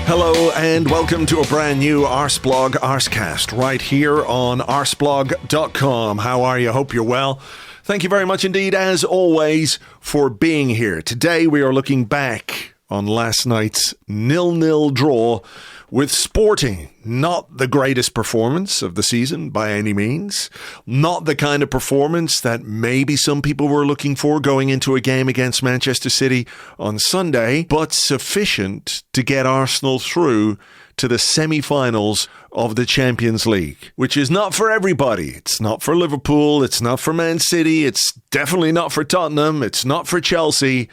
Hello and welcome to a brand new Arseblog Arsecast right here on arseblog.com. How are you? Hope you're well. Thank you very much indeed, as always, for being here. Today we are looking back on last night's 0-0 draw with Sporting. Not the greatest performance of the season by any means. Not the kind of performance that maybe some people were looking for going into a game against Manchester City on Sunday, but sufficient to get Arsenal through to the semi-finals of the Champions League, which is not for everybody. It's not for Liverpool. It's not for Man City. It's definitely not for Tottenham. It's not for Chelsea.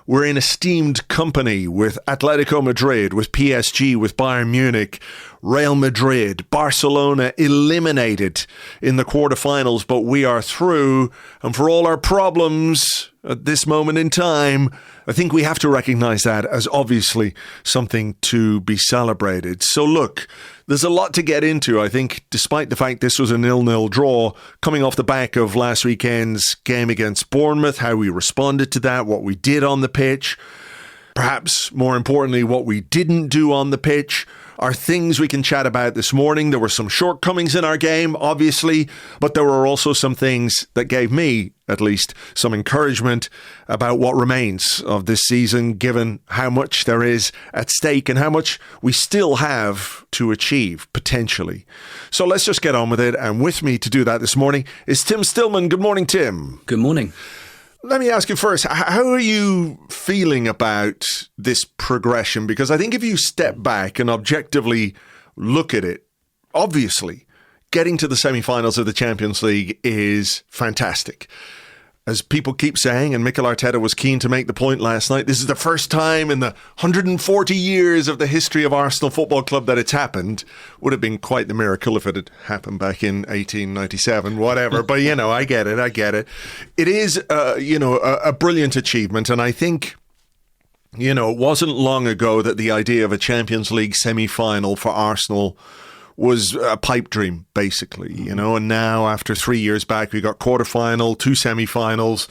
We're in esteemed company with Atletico Madrid, with PSG, with Bayern Munich, Real Madrid, Barcelona eliminated in the quarterfinals, but we are through. And for all our problems at this moment in time, I think we have to recognize that as obviously something to be celebrated. So look, there's a lot to get into, I think, despite the fact this was a 0-0 draw, coming off the back of last weekend's game against Bournemouth, how we responded to that, what we did on the pitch, perhaps more importantly, what we didn't do on the pitch, are things we can chat about this morning. There were some shortcomings in our game, obviously, but there were also some things that gave me, at least, some encouragement about what remains of this season, given how much there is at stake and how much we still have to achieve, potentially. So let's just get on with it. And with me to do that this morning is Tim Stillman. Good morning, Tim. Good morning. Let me ask you first, how are you feeling about this progression? Because I think if you step back and objectively look at it, obviously, getting to the semi-finals of the Champions League is fantastic. As people keep saying, and Mikel Arteta was keen to make the point last night, this is the first time in the 140 years of the history of Arsenal Football Club that it's happened. Would have been quite the miracle if it had happened back in 1897, whatever. But, I get it. It is, a brilliant achievement. And I think, it wasn't long ago that the idea of a Champions League semi-final for Arsenal was a pipe dream, basically, and now after 3 years back, we got quarterfinal, 2 semi-finals.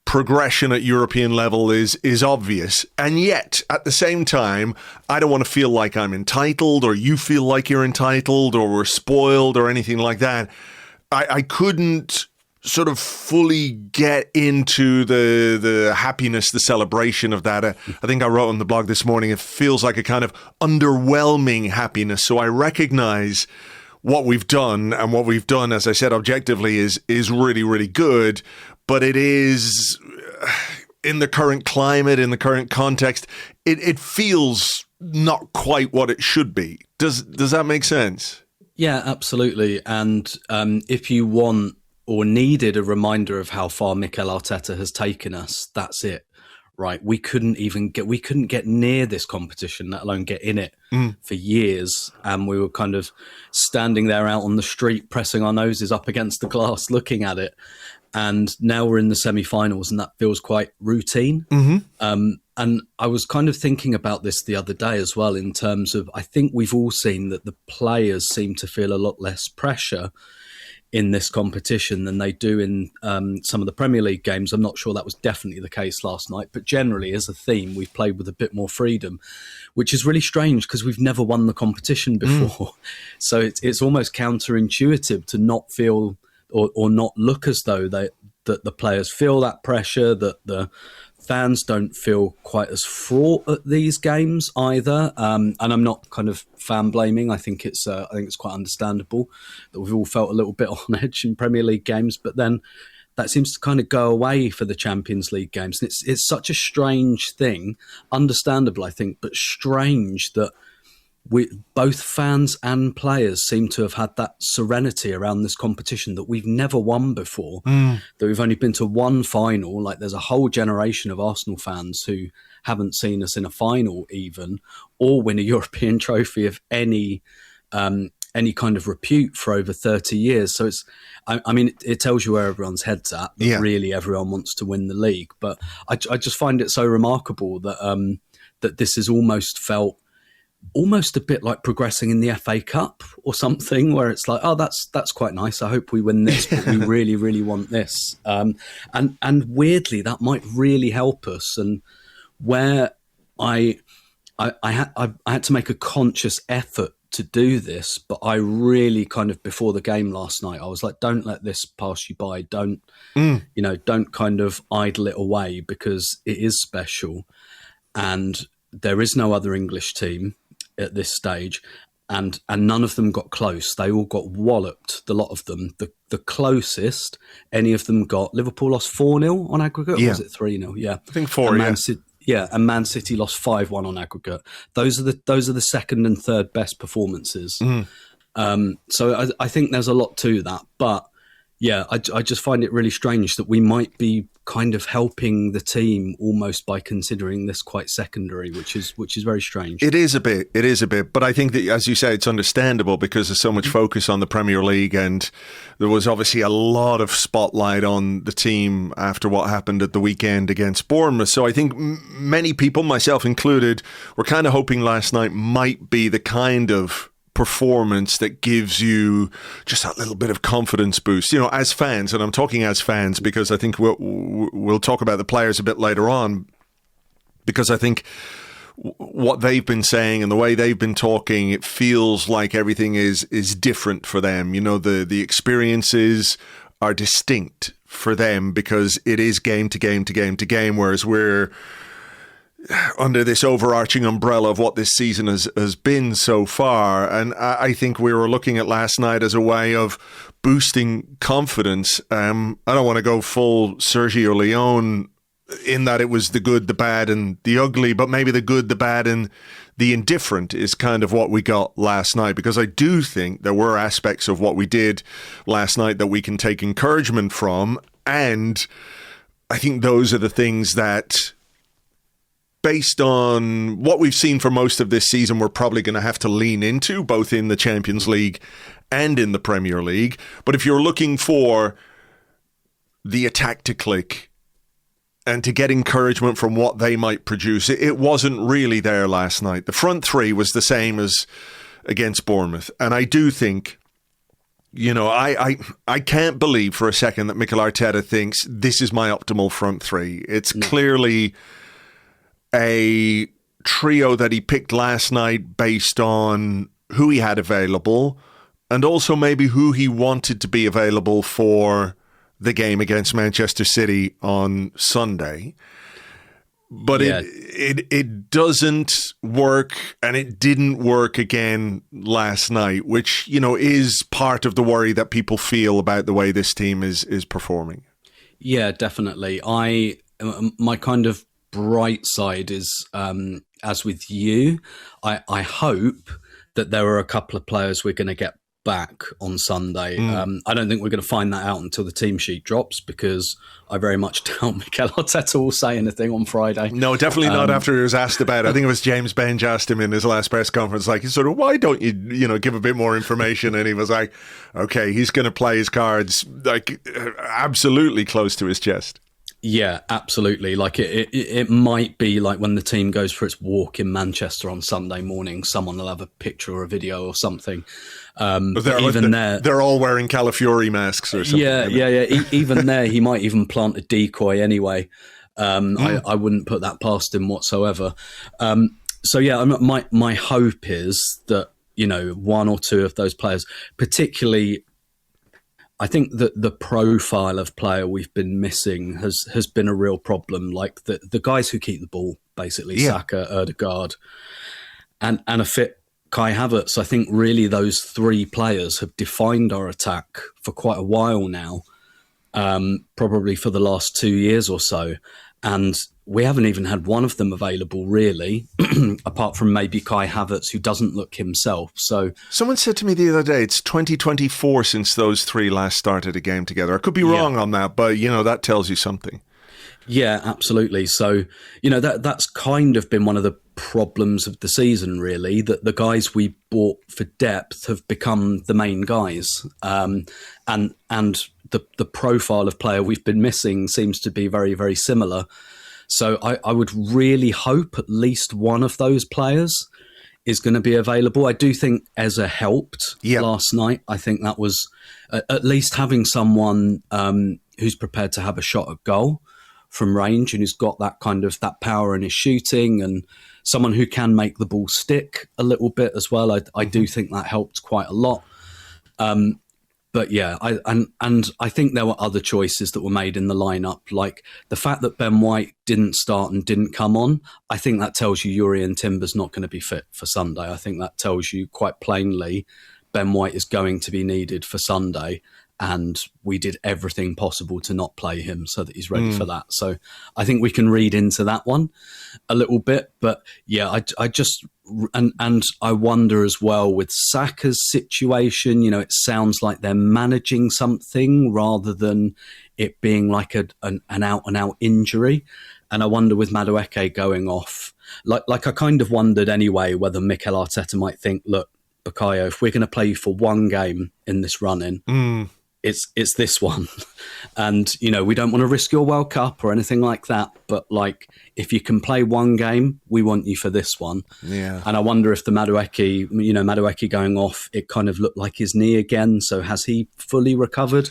Progression at European level is obvious. And yet, at the same time, I don't want to feel like I'm entitled or you feel like you're entitled or we're spoiled or anything like that. I couldn't sort of fully get into the happiness, the celebration of that. I think I wrote on the blog this morning, it feels like a kind of underwhelming happiness. So I recognize what we've done, and what we've done, as I said, objectively is really, really good. But it is, in the current climate, in the current context, it feels not quite what it should be. Does that make sense? Yeah, absolutely. And if you want or needed a reminder of how far Mikel Arteta has taken us, that's it, right? We couldn't get near this competition, let alone get in it for years. And we were kind of standing there out on the street, pressing our noses up against the glass, looking at it. And now we're in the semi-finals, and that feels quite routine. And I was kind of thinking about this the other day as well, in terms of, I think we've all seen that the players seem to feel a lot less pressure in this competition than they do in some of the Premier League games. I'm not sure that was definitely the case last night, but generally as a theme, we've played with a bit more freedom, which is really strange because we've never won the competition before. So it's almost counterintuitive to not feel or not look as though that the players feel that pressure, that the fans don't feel quite as fraught at these games either. And I'm not kind of fan blaming. I think it's quite understandable that we've all felt a little bit on edge in Premier League games, but then that seems to kind of go away for the Champions League games. And it's such a strange thing, understandable, I think, but strange that both fans and players seem to have had that serenity around this competition that we've never won before, that we've only been to one final. Like, there's a whole generation of Arsenal fans who haven't seen us in a final even, or win a European trophy of any kind of repute for over 30 years. So it tells you where everyone's head's at. That really everyone wants to win the league. But I just find it so remarkable that that this has almost felt almost a bit like progressing in the FA Cup or something, where it's like, oh, that's quite nice. I hope we win this, but we really, really want this. And weirdly, that might really help us. And where I I had to make a conscious effort to do this, but I really kind of, before the game last night, I was like, don't let this pass you by. Don't kind of idle it away, because it is special. And there is no other English team at this stage. And none of them got close. They all got walloped, the lot of them. The closest any of them got, Liverpool lost 4-0 on aggregate, or was it 3-0? Yeah. I think 4, and Man City lost 5-1 on aggregate. Those are the second and third best performances. So I think there's a lot to that. But yeah, I just find it really strange that we might be kind of helping the team almost by considering this quite secondary, which is very strange. It is a bit. But I think that, as you say, it's understandable because there's so much focus on the Premier League, and there was obviously a lot of spotlight on the team after what happened at the weekend against Bournemouth. So I think many people, myself included, were kind of hoping last night might be the kind of performance that gives you just that little bit of confidence boost, as fans. And I'm talking as fans because I think we'll talk about the players a bit later on, because I think what they've been saying and the way they've been talking, it feels like everything is different for them. The experiences are distinct for them because it is game to game to game to game, whereas we're under this overarching umbrella of what this season has been so far. And I think we were looking at last night as a way of boosting confidence. I don't want to go full Sergio Leone in that it was the good, the bad, and the ugly, but maybe the good, the bad, and the indifferent is kind of what we got last night, because I do think there were aspects of what we did last night that we can take encouragement from. And I think those are the things that, based on what we've seen for most of this season, we're probably going to have to lean into, both in the Champions League and in the Premier League. But if you're looking for the attack to click and to get encouragement from what they might produce, it wasn't really there last night. The front three was the same as against Bournemouth. And I do think, I can't believe for a second that Mikel Arteta thinks this is my optimal front three. It's clearly a trio that he picked last night based on who he had available and also maybe who he wanted to be available for the game against Manchester City on Sunday. But it doesn't work, and it didn't work again last night, which, is part of the worry that people feel about the way this team is performing. Yeah, definitely. My kind of bright side is, as with you, I hope that there are a couple of players we're going to get back on Sunday. I don't think we're going to find that out until the team sheet drops, because I very much doubt Mikel Arteta will say anything on Friday. No, definitely not after he was asked about it. I think it was James Benge asked him in his last press conference, like, why don't you, give a bit more information? And he was like, okay, he's going to play his cards like absolutely close to his chest. Yeah, absolutely. Like it might be like when the team goes for its walk in Manchester on Sunday morning, someone will have a picture or a video or something. But they're all wearing Calafiori masks or something. Yeah. Even there, he might even plant a decoy anyway. I wouldn't put that past him whatsoever. So yeah, my hope is that, one or two of those players, particularly, I think that the profile of player we've been missing has been a real problem. Like the guys who keep the ball, basically, Saka, Ødegaard, and a fit Kai Havertz. I think really those three players have defined our attack for quite a while now, probably for the last 2 years or so. And we haven't even had one of them available, really, apart from maybe Kai Havertz, who doesn't look himself. So someone said to me the other day, it's 2024 since those three last started a game together. I could be wrong on that, but, that tells you something. Yeah, absolutely. So, that's kind of been one of the problems of the season, really, that the guys we bought for depth have become the main guys. And the profile of player we've been missing seems to be very, very similar. So I would really hope at least one of those players is going to be available. I do think Eze helped last night. I think that was at least having someone who's prepared to have a shot at goal from range and who's got that kind of that power in his shooting, and someone who can make the ball stick a little bit as well. I do think that helped quite a lot. But yeah, I think there were other choices that were made in the lineup, like the fact that Ben White didn't start and didn't come on. I think that tells you Jurrien Timber's not going to be fit for Sunday. I think that tells you quite plainly Ben White is going to be needed for Sunday, and we did everything possible to not play him so that he's ready for that. So I think we can read into that one a little bit. But yeah, I just... And I wonder as well with Saka's situation, you know, it sounds like they're managing something rather than it being like an out-and-out injury. And I wonder with Madueke going off, like I kind of wondered anyway whether Mikel Arteta might think, look, Bukayo, if we're going to play you for one game in this run-in, it's this one. And, you know, we don't want to risk your World Cup or anything like that. But, like, if you can play one game, we want you for this one. Yeah. And I wonder if the Madueke going off, it kind of looked like his knee again. So has he fully recovered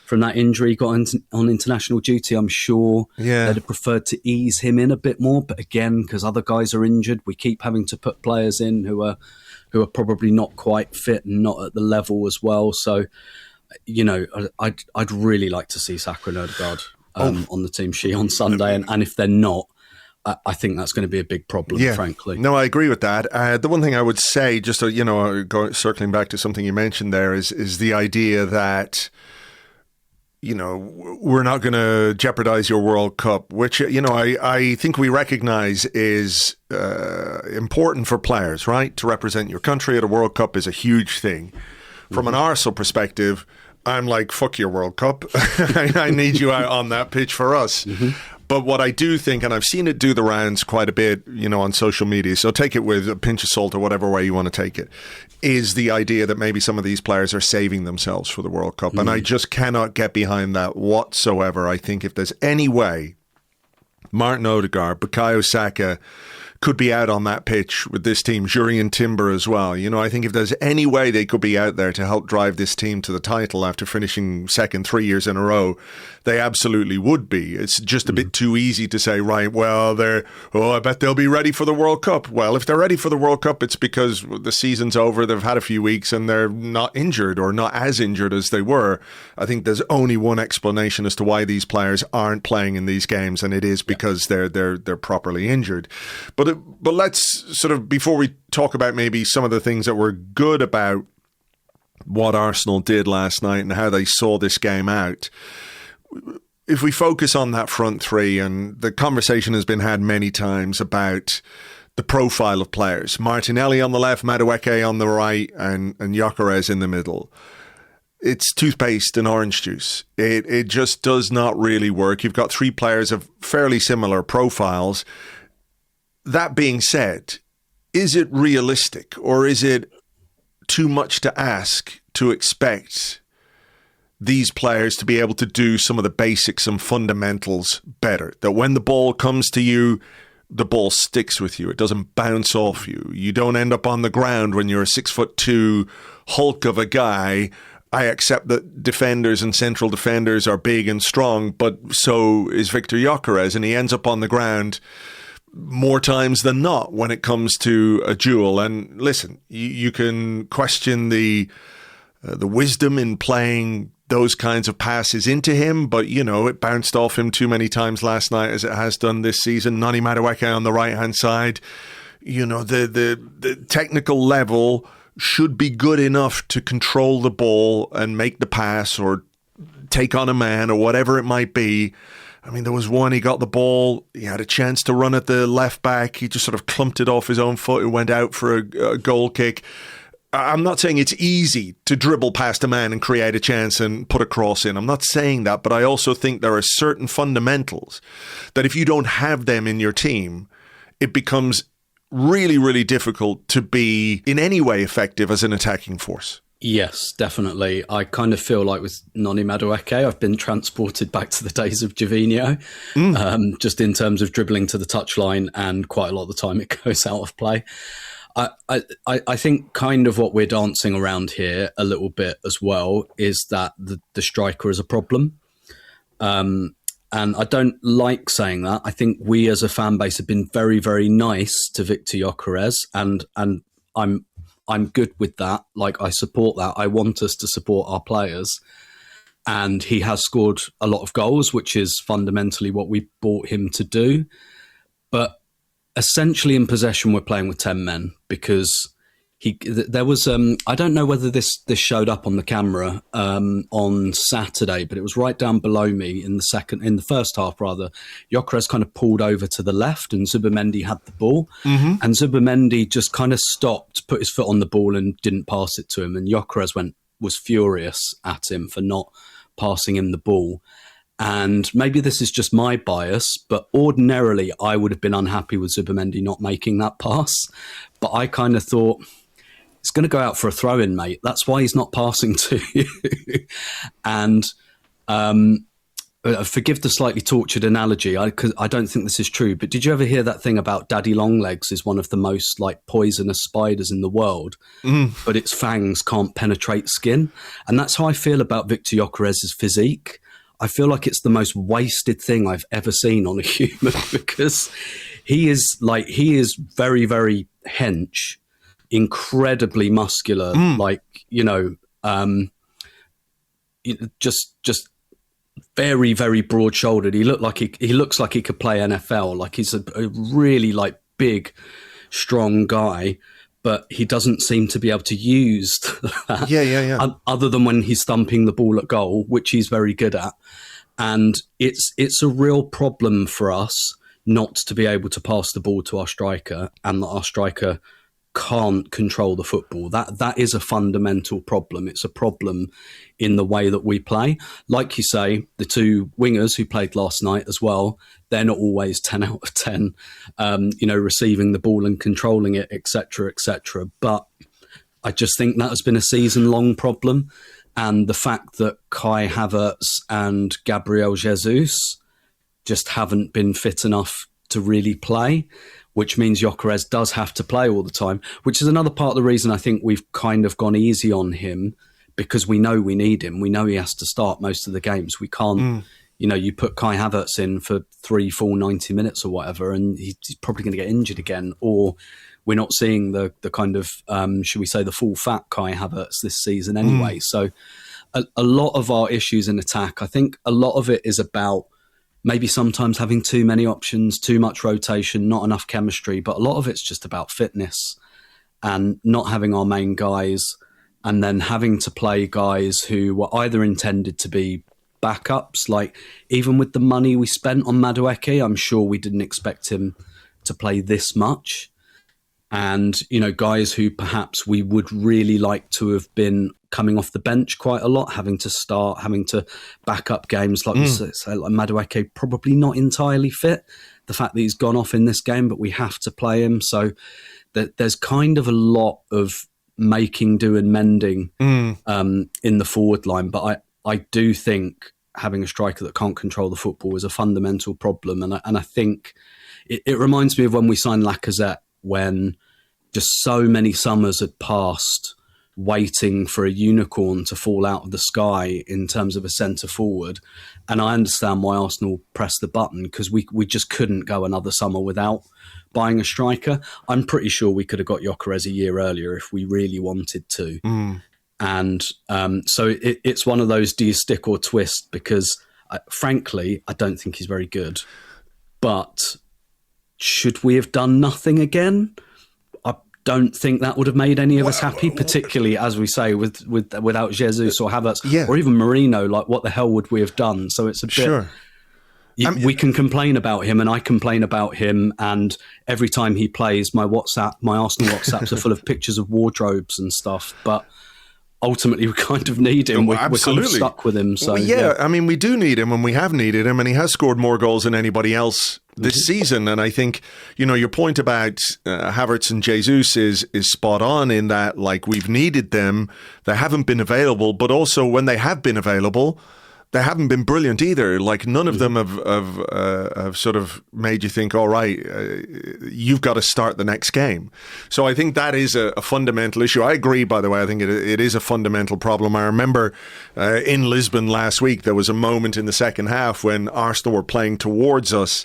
from that injury? He got on international duty, I'm sure. Yeah. They'd have preferred to ease him in a bit more. But again, because other guys are injured, we keep having to put players in who are probably not quite fit and not at the level as well. So... you know, I'd really like to see Saka and Odegaard on the team sheet on Sunday, and if they're not, I think that's going to be a big problem, frankly. No, I agree with that. The one thing I would say, just circling back to something you mentioned there, is the idea that, you know, we're not going to jeopardize your World Cup, which, you know, I think we recognize is important for players, right? To represent your country at a World Cup is a huge thing. From an Arsenal perspective, I'm like, fuck your World Cup. I need you out on that pitch for us. But what I do think, and I've seen it do the rounds quite a bit, you know, on social media, so take it with a pinch of salt or whatever way you want to take it, is the idea that maybe some of these players are saving themselves for the World Cup. And I just cannot get behind that whatsoever. I think if there's any way Martin Odegaard, Bukayo Saka could be out on that pitch with this team, Jurrien Timber as well. You know, I think if there's any way they could be out there to help drive this team to the title after finishing second 3 years in a row, they absolutely would be. It's just a bit too easy to say, right, well, I bet they'll be ready for the World Cup. Well, if they're ready for the World Cup, it's because the season's over, they've had a few weeks, and they're not injured or not as injured as they were. I think there's only one explanation as to why these players aren't playing in these games, and it is because they're properly injured. But let's sort of, before we talk about maybe some of the things that were good about what Arsenal did last night and how they saw this game out, if we focus on that front three, and the conversation has been had many times about the profile of players, Martinelli on the left, Madueke on the right, and Gyökeres in the middle. It's toothpaste and orange juice. It just does not really work. You've got three players of fairly similar profiles. That being said, is it realistic, or is it too much to ask to expect these players to be able to do some of the basics and fundamentals better? That when the ball comes to you, the ball sticks with you. It doesn't bounce off you. You don't end up on the ground when you're a 6'2" hulk of a guy. I accept that defenders and central defenders are big and strong, but so is Victor Gyökeres, and he ends up on the ground more times than not when it comes to a duel. And listen, you can question the wisdom in playing those kinds of passes into him, but, you know, it bounced off him too many times last night, as it has done this season. Noni Madueke on the right-hand side. You know, the technical level should be good enough to control the ball and make the pass or take on a man or whatever it might be. I mean, there was one, he got the ball, he had a chance to run at the left back, he just sort of clumped it off his own foot, it went out for a goal kick. I'm not saying it's easy to dribble past a man and create a chance and put a cross in. I'm not saying that, but I also think there are certain fundamentals that if you don't have them in your team, it becomes really, really difficult to be in any way effective as an attacking force. Yes, definitely. I kind of feel like with Noni Madueke, I've been transported back to the days of Jovino, just in terms of dribbling to the touchline, and quite a lot of the time it goes out of play. I think kind of what we're dancing around here a little bit as well is that the striker is a problem. And I don't like saying that. I think we as a fan base have been very, very nice to Victor Gyökeres, and I'm good with that. Like, I support that. I want us to support our players. And he has scored a lot of goals, which is fundamentally what we bought him to do. But essentially in possession, we're playing with 10 men because there was I don't know whether this showed up on the camera on Saturday, but it was right down below me in the first half rather. Gyökeres kind of pulled over to the left and Zubimendi had the ball, and Zubimendi just kind of stopped, put his foot on the ball and didn't pass it to him, and Gyökeres was furious at him for not passing him the ball. And maybe this is just my bias, but ordinarily I would have been unhappy with Zubimendi not making that pass. But I kind of thought, it's going to go out for a throw-in, mate. That's why he's not passing to you. And forgive the slightly tortured analogy, because I don't think this is true, but did you ever hear that thing about Daddy Longlegs is one of the most like poisonous spiders in the world, but its fangs can't penetrate skin? And that's how I feel about Victor Gyökeres' physique. I feel like it's the most wasted thing I've ever seen on a human because he is very, very hench, incredibly muscular, just very, very broad-shouldered. He looks like he could play NFL. Like, he's a really like big, strong guy, but he doesn't seem to be able to use that. Yeah. Other than when he's thumping the ball at goal, which he's very good at. And it's a real problem for us not to be able to pass the ball to our striker, and that our striker can't control the football. That is a fundamental problem. It's a problem in the way that we play. Like you say, the two wingers who played last night as well, they're not always 10 out of 10, receiving the ball and controlling it, etc., etc. But I just think that has been a season-long problem. And the fact that Kai Havertz and Gabriel Jesus just haven't been fit enough to really play, which means Gyökeres does have to play all the time, which is another part of the reason I think we've kind of gone easy on him, because we know we need him. We know he has to start most of the games. We can't, you put Kai Havertz in for 3 full 90 minutes or whatever, and he's probably going to get injured again, or we're not seeing the kind of, should we say, the full fat Kai Havertz this season anyway. So a lot of our issues in attack, I think a lot of it is about maybe sometimes having too many options, too much rotation, not enough chemistry, but a lot of it's just about fitness and not having our main guys, and then having to play guys who were either intended to be backups. Like, even with the money we spent on Madueke, I'm sure we didn't expect him to play this much. And, guys who perhaps we would really like to have been coming off the bench quite a lot, having to start, having to back up games. Like we say, like Madueke, probably not entirely fit. The fact that he's gone off in this game, but we have to play him. So there's kind of a lot of making do and mending in the forward line. But I do think having a striker that can't control the football is a fundamental problem. And I think it reminds me of when we signed Lacazette, when just so many summers had passed waiting for a unicorn to fall out of the sky in terms of a centre forward. And I understand why Arsenal pressed the button, because we just couldn't go another summer without buying a striker. I'm pretty sure we could have got Gyökeres a year earlier if we really wanted to. And so it's one of those, do you stick or twist? Because frankly, I don't think he's very good. But should we have done nothing again? I don't think that would have made any of us happy, particularly, as we say, without Jesus or Havertz or even Marino. Like, what the hell would we have done? So it's a bit... Sure. We can complain about him, and I complain about him, and every time he plays, my Arsenal WhatsApps are full of pictures of wardrobes and stuff, but ultimately we kind of need him. We're kind of stuck with him. So I mean, we do need him, and we have needed him, and he has scored more goals than anybody else this season. And I think, your point about Havertz and Jesus is spot on, in that, like, we've needed them. They haven't been available, but also when they have been available, they haven't been brilliant either. Like, none of them have sort of made you think, all right, you've got to start the next game. So I think that is a fundamental issue. I agree, by the way. I think it is a fundamental problem. I remember in Lisbon last week, there was a moment in the second half when Arsenal were playing towards us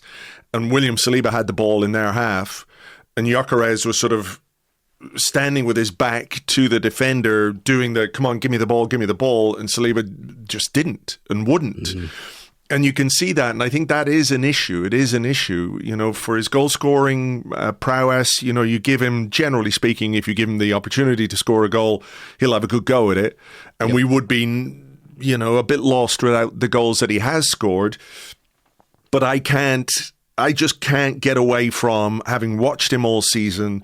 and William Saliba had the ball in their half and Gyökeres was sort of standing with his back to the defender doing the, come on, give me the ball, and Saliba just didn't and wouldn't. Mm-hmm. And you can see that, and I think that is an issue. It is an issue, for his goal-scoring prowess. You give him, generally speaking, if you give him the opportunity to score a goal, he'll have a good go at it. And we would be, a bit lost without the goals that he has scored. But I just can't get away from, having watched him all season,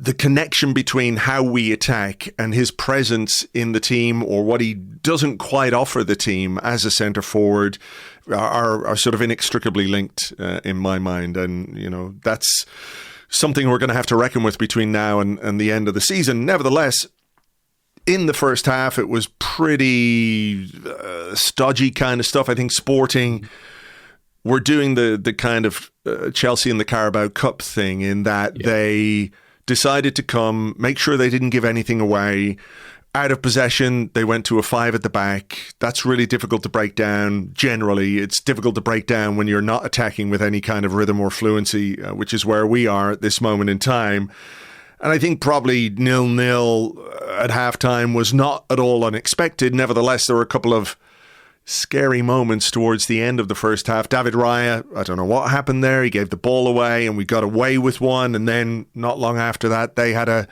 the connection between how we attack and his presence in the team, or what he doesn't quite offer the team as a centre forward, are sort of inextricably linked in my mind. And, that's something we're going to have to reckon with between now and the end of the season. Nevertheless, in the first half, it was pretty stodgy kind of stuff. I think Sporting were doing the kind of Chelsea and the Carabao Cup thing, in that they decided to come, make sure they didn't give anything away. Out of possession, they went to a 5 at the back. That's really difficult to break down. Generally, it's difficult to break down when you're not attacking with any kind of rhythm or fluency, which is where we are at this moment in time. And I think probably 0-0 at halftime was not at all unexpected. Nevertheless, there were a couple of scary moments towards the end of the first half. David Raya, I don't know what happened there. He gave the ball away and we got away with one. And then not long after that, they had a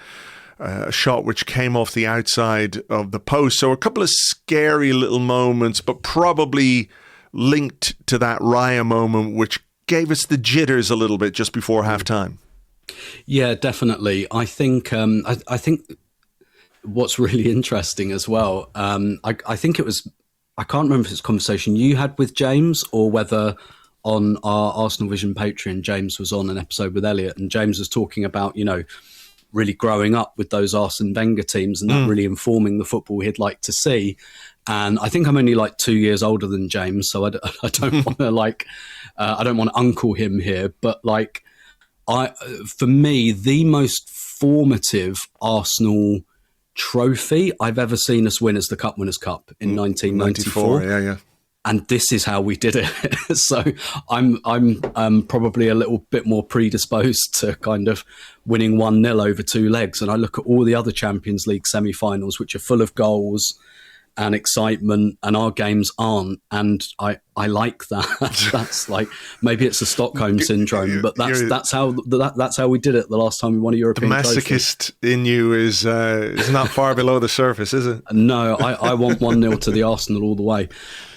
shot which came off the outside of the post. So a couple of scary little moments, but probably linked to that Raya moment, which gave us the jitters a little bit just before halftime. Yeah, definitely. I think I think what's really interesting as well, I think it was, I can't remember if it's a conversation you had with James or whether on our Arsenal Vision Patreon, James was on an episode with Elliot, and James was talking about, really growing up with those Arsene Wenger teams and that really informing the football he'd like to see. And I think I'm only like 2 years older than James, so I don't want to I don't want to uncle him here, but for me, the most formative Arsenal trophy I've ever seen us win is the Cup Winners' Cup in 1994. Yeah. And this is how we did it. So I'm probably a little bit more predisposed to kind of winning 1-0 over 2 legs. And I look at all the other Champions League semi-finals, which are full of goals and excitement, and our games aren't. And I like that. That's maybe it's a Stockholm syndrome, but that's how we did it the last time we won a European trophy. The masochist in you is not far below the surface, is it? No, I want 1-0 to the Arsenal all the way.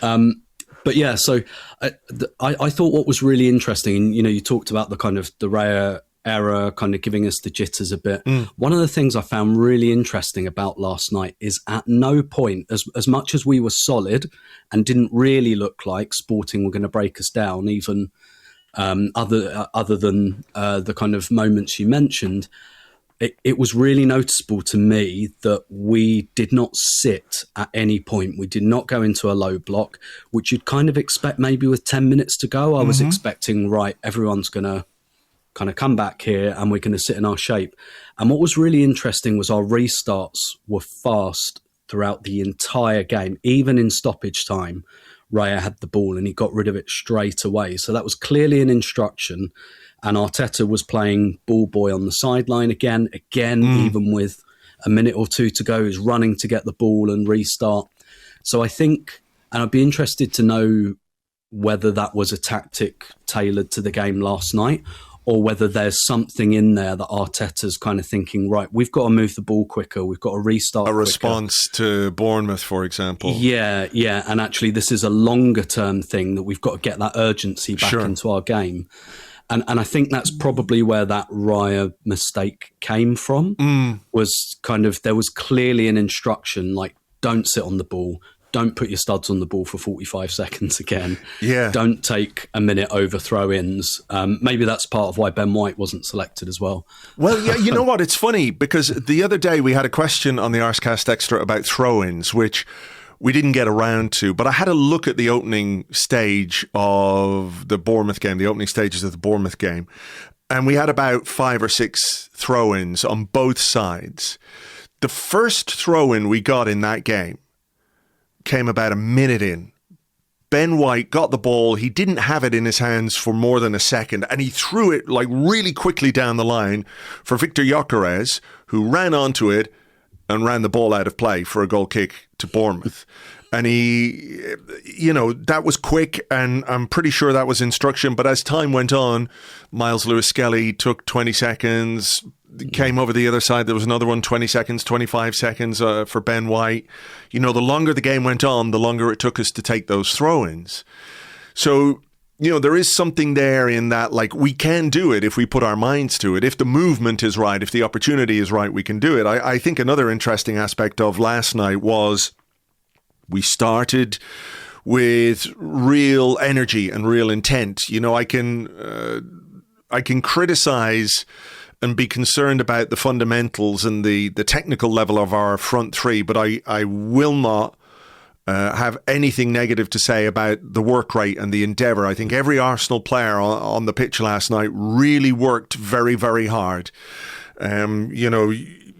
But yeah, so I thought what was really interesting, and you talked about the kind of the Raya era kind of giving us the jitters a bit. One of the things I found really interesting about last night is at no point, as much as we were solid and didn't really look like Sporting were going to break us down, even other than the kind of moments you mentioned, it was really noticeable to me that we did not sit at any point. We did not go into a low block, which you'd kind of expect maybe with 10 minutes to go. I was expecting, right, everyone's going to kind of come back here and we're going to sit in our shape. And what was really interesting was our restarts were fast throughout the entire game. Even in stoppage time, Raya had the ball and he got rid of it straight away. So that was clearly an instruction. And Arteta was playing ball boy on the sideline again, even with a minute or two to go, he's running to get the ball and restart. So I think, and I'd be interested to know whether that was a tactic tailored to the game last night, or whether there's something in there that Arteta's kind of thinking, right, we've got to move the ball quicker, we've got to restart quicker. Response to Bournemouth, for example. Yeah, and actually this is a longer term thing that we've got to get that urgency back into our game. And I think that's probably where that Raya mistake came from, was kind of, there was clearly an instruction, like, don't sit on the ball, don't put your studs on the ball for 45 seconds again. Yeah. Don't take a minute over throw-ins. Maybe that's part of why Ben White wasn't selected as well. Well, yeah, you know what? It's funny because the other day we had a question on the Arsecast Extra about throw-ins, which we didn't get around to. But I had a look at the opening stage of the Bournemouth game, the opening stages of the Bournemouth game, and we had about 5 or 6 throw-ins on both sides. The first throw-in we got in that game came about a minute in. Ben White got the ball. He didn't have it in his hands for more than a second, and he threw it like really quickly down the line for Victor Gyökeres, who ran onto it and ran the ball out of play for a goal kick to Bournemouth. And he, that was quick, and I'm pretty sure that was instruction. But as time went on, Miles Lewis-Skelly took 20 seconds, came over the other side. There was another one, 20 seconds, 25 seconds for Ben White. The longer the game went on, the longer it took us to take those throw-ins. So, there is something there in that, like, we can do it if we put our minds to it. If the movement is right, if the opportunity is right, we can do it. I think another interesting aspect of last night was we started with real energy and real intent. I can criticize and be concerned about the fundamentals and the technical level of our front three, but I will not have anything negative to say about the work rate and the endeavour. I think every Arsenal player on the pitch last night really worked very, very hard.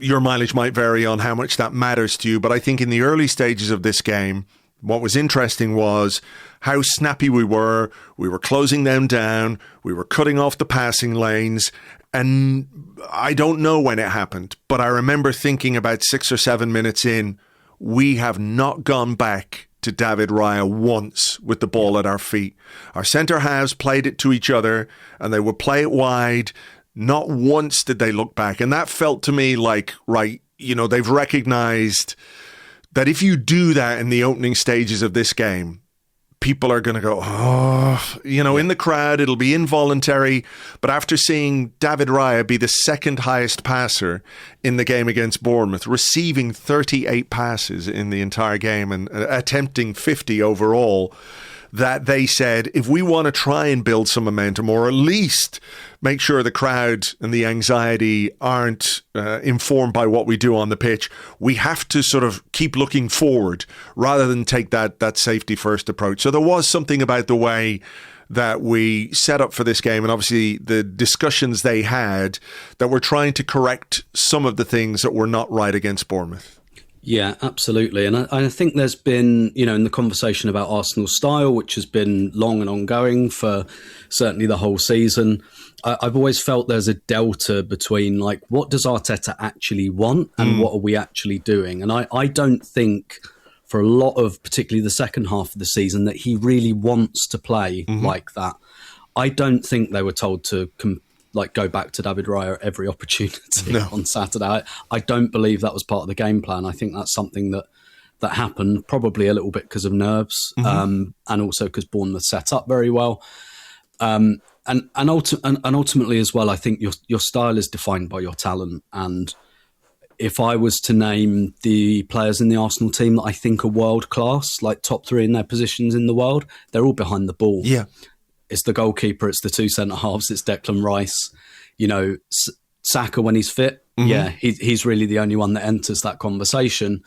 Your mileage might vary on how much that matters to you, but I think in the early stages of this game, what was interesting was how snappy we were. We were closing them down. We were cutting off the passing lanes. And I don't know when it happened, but I remember thinking about 6 or 7 minutes in, we have not gone back to David Raya once with the ball at our feet. Our centre halves played it to each other, and they would play it wide. Not once did they look back. And that felt to me like, right, they've recognised that if you do that in the opening stages of this game, people are going to go, in the crowd, it'll be involuntary. But after seeing David Raya be the second highest passer in the game against Bournemouth, receiving 38 passes in the entire game and attempting 50 overall, that they said, if we want to try and build some momentum, or at least make sure the crowd and the anxiety aren't informed by what we do on the pitch, we have to sort of keep looking forward rather than take that safety first approach. So there was something about the way that we set up for this game, and obviously the discussions they had, that were trying to correct some of the things that were not right against Bournemouth. Yeah, absolutely. And I think there's been, in the conversation about Arsenal's style, which has been long and ongoing for certainly the whole season, I've always felt there's a delta between, like, what does Arteta actually want and what are we actually doing? And I don't think for a lot of, particularly the second half of the season, that he really wants to play like that. I don't think they were told to go back to David Raya at every opportunity on Saturday. I don't believe that was part of the game plan. I think that's something that happened probably a little bit because of nerves, and also because Bournemouth set up very well. And ultimately as well, I think your style is defined by your talent. And if I was to name the players in the Arsenal team that I think are world class, like top 3 in their positions in the world, they're all behind the ball. Yeah. It's the goalkeeper, it's the 2 centre-halves, it's Declan Rice. Saka when he's fit, he's really the only one that enters that conversation.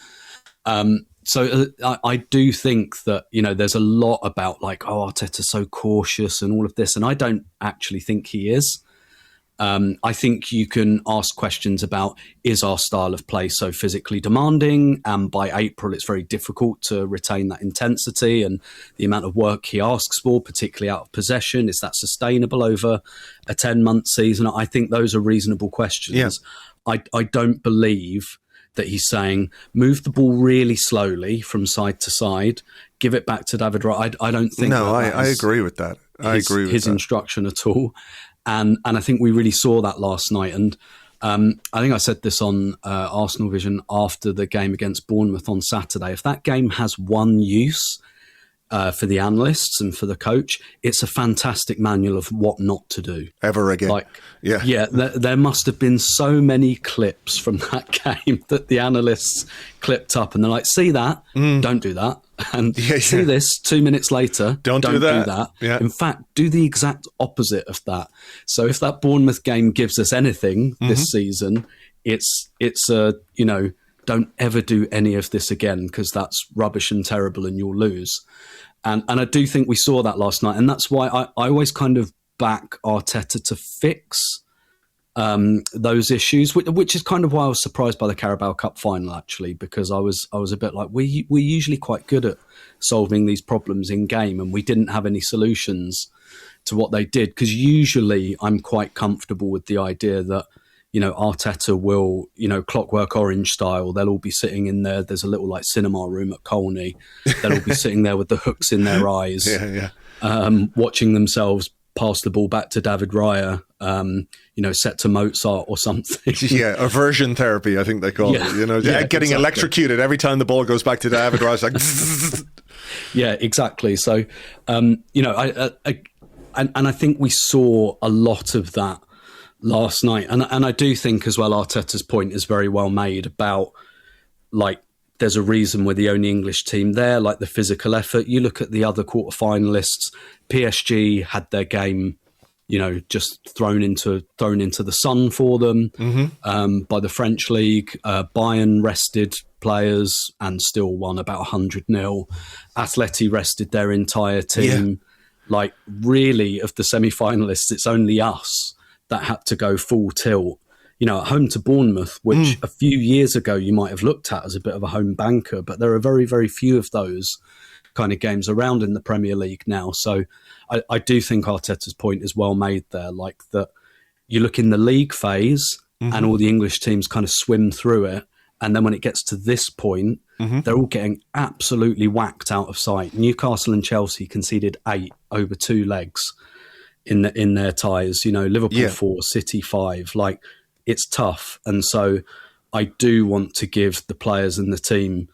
So I do think that, there's a lot about Arteta's so cautious and all of this, and I don't actually think he is. I think you can ask questions about, is our style of play so physically demanding? And by April, it's very difficult to retain that intensity and the amount of work he asks for, particularly out of possession. Is that sustainable over a 10-month season? I think those are reasonable questions. Yeah. I don't believe that he's saying, move the ball really slowly from side to side, give it back to David Raya. I don't think I agree with that. I agree with his that. Instruction at all. And I think we really saw that last night. And I think I said this on Arsenal Vision after the game against Bournemouth on Saturday. If that game has one use for the analysts and for the coach, it's a fantastic manual of what not to do. Ever again. There must have been so many clips from that game that the analysts clipped up and they're like, see that? Don't do that. And see this 2 minutes later, don't do that. Yeah. In fact, do the exact opposite of that. So if that Bournemouth game gives us anything this season, it's a don't ever do any of this again, because that's rubbish and terrible and you'll lose. And I do think we saw that last night. And that's why I always kind of back Arteta to fix those issues, which is kind of why I was surprised by the Carabao Cup final, actually, because I was a bit like, we're usually quite good at solving these problems in game, and we didn't have any solutions to what they did. Because usually I'm quite comfortable with the idea that, you know, Arteta will, you know, Clockwork Orange style, they'll all be sitting in there. There's a little like cinema room at Colney. They'll all be sitting there with the hooks in their eyes, watching themselves pass the ball back to David Raya, you know, set to Mozart or something. Yeah, aversion therapy, I think they call it. You know, getting electrocuted every time the ball goes back to David Raya. Like, yeah, exactly. So, you know, I think we saw a lot of that last night, and I do think as well Arteta's point is very well made about, like, there's a reason we're the only English team there, like the physical effort. You look at the other quarterfinalists, PSG had their game, you know, just thrown into the sun for them by the French league. Bayern rested players and still won about 100-0. Atleti rested their entire team. Yeah. Like, really, of the semi-finalists, it's only us that had to go full tilt, you know, at home to Bournemouth, which a few years ago you might have looked at as a bit of a home banker, but there are very, very few of those kind of games around in the Premier League now. So I do think Arteta's point is well made there, like that you look in the league phase and all the English teams kind of swim through it. And then when it gets to this point, they're all getting absolutely whacked out of sight. Newcastle and Chelsea conceded 8 over 2 legs in their ties. You know, Liverpool 4, City 5. Like, it's tough. And so I do want to give the players and the team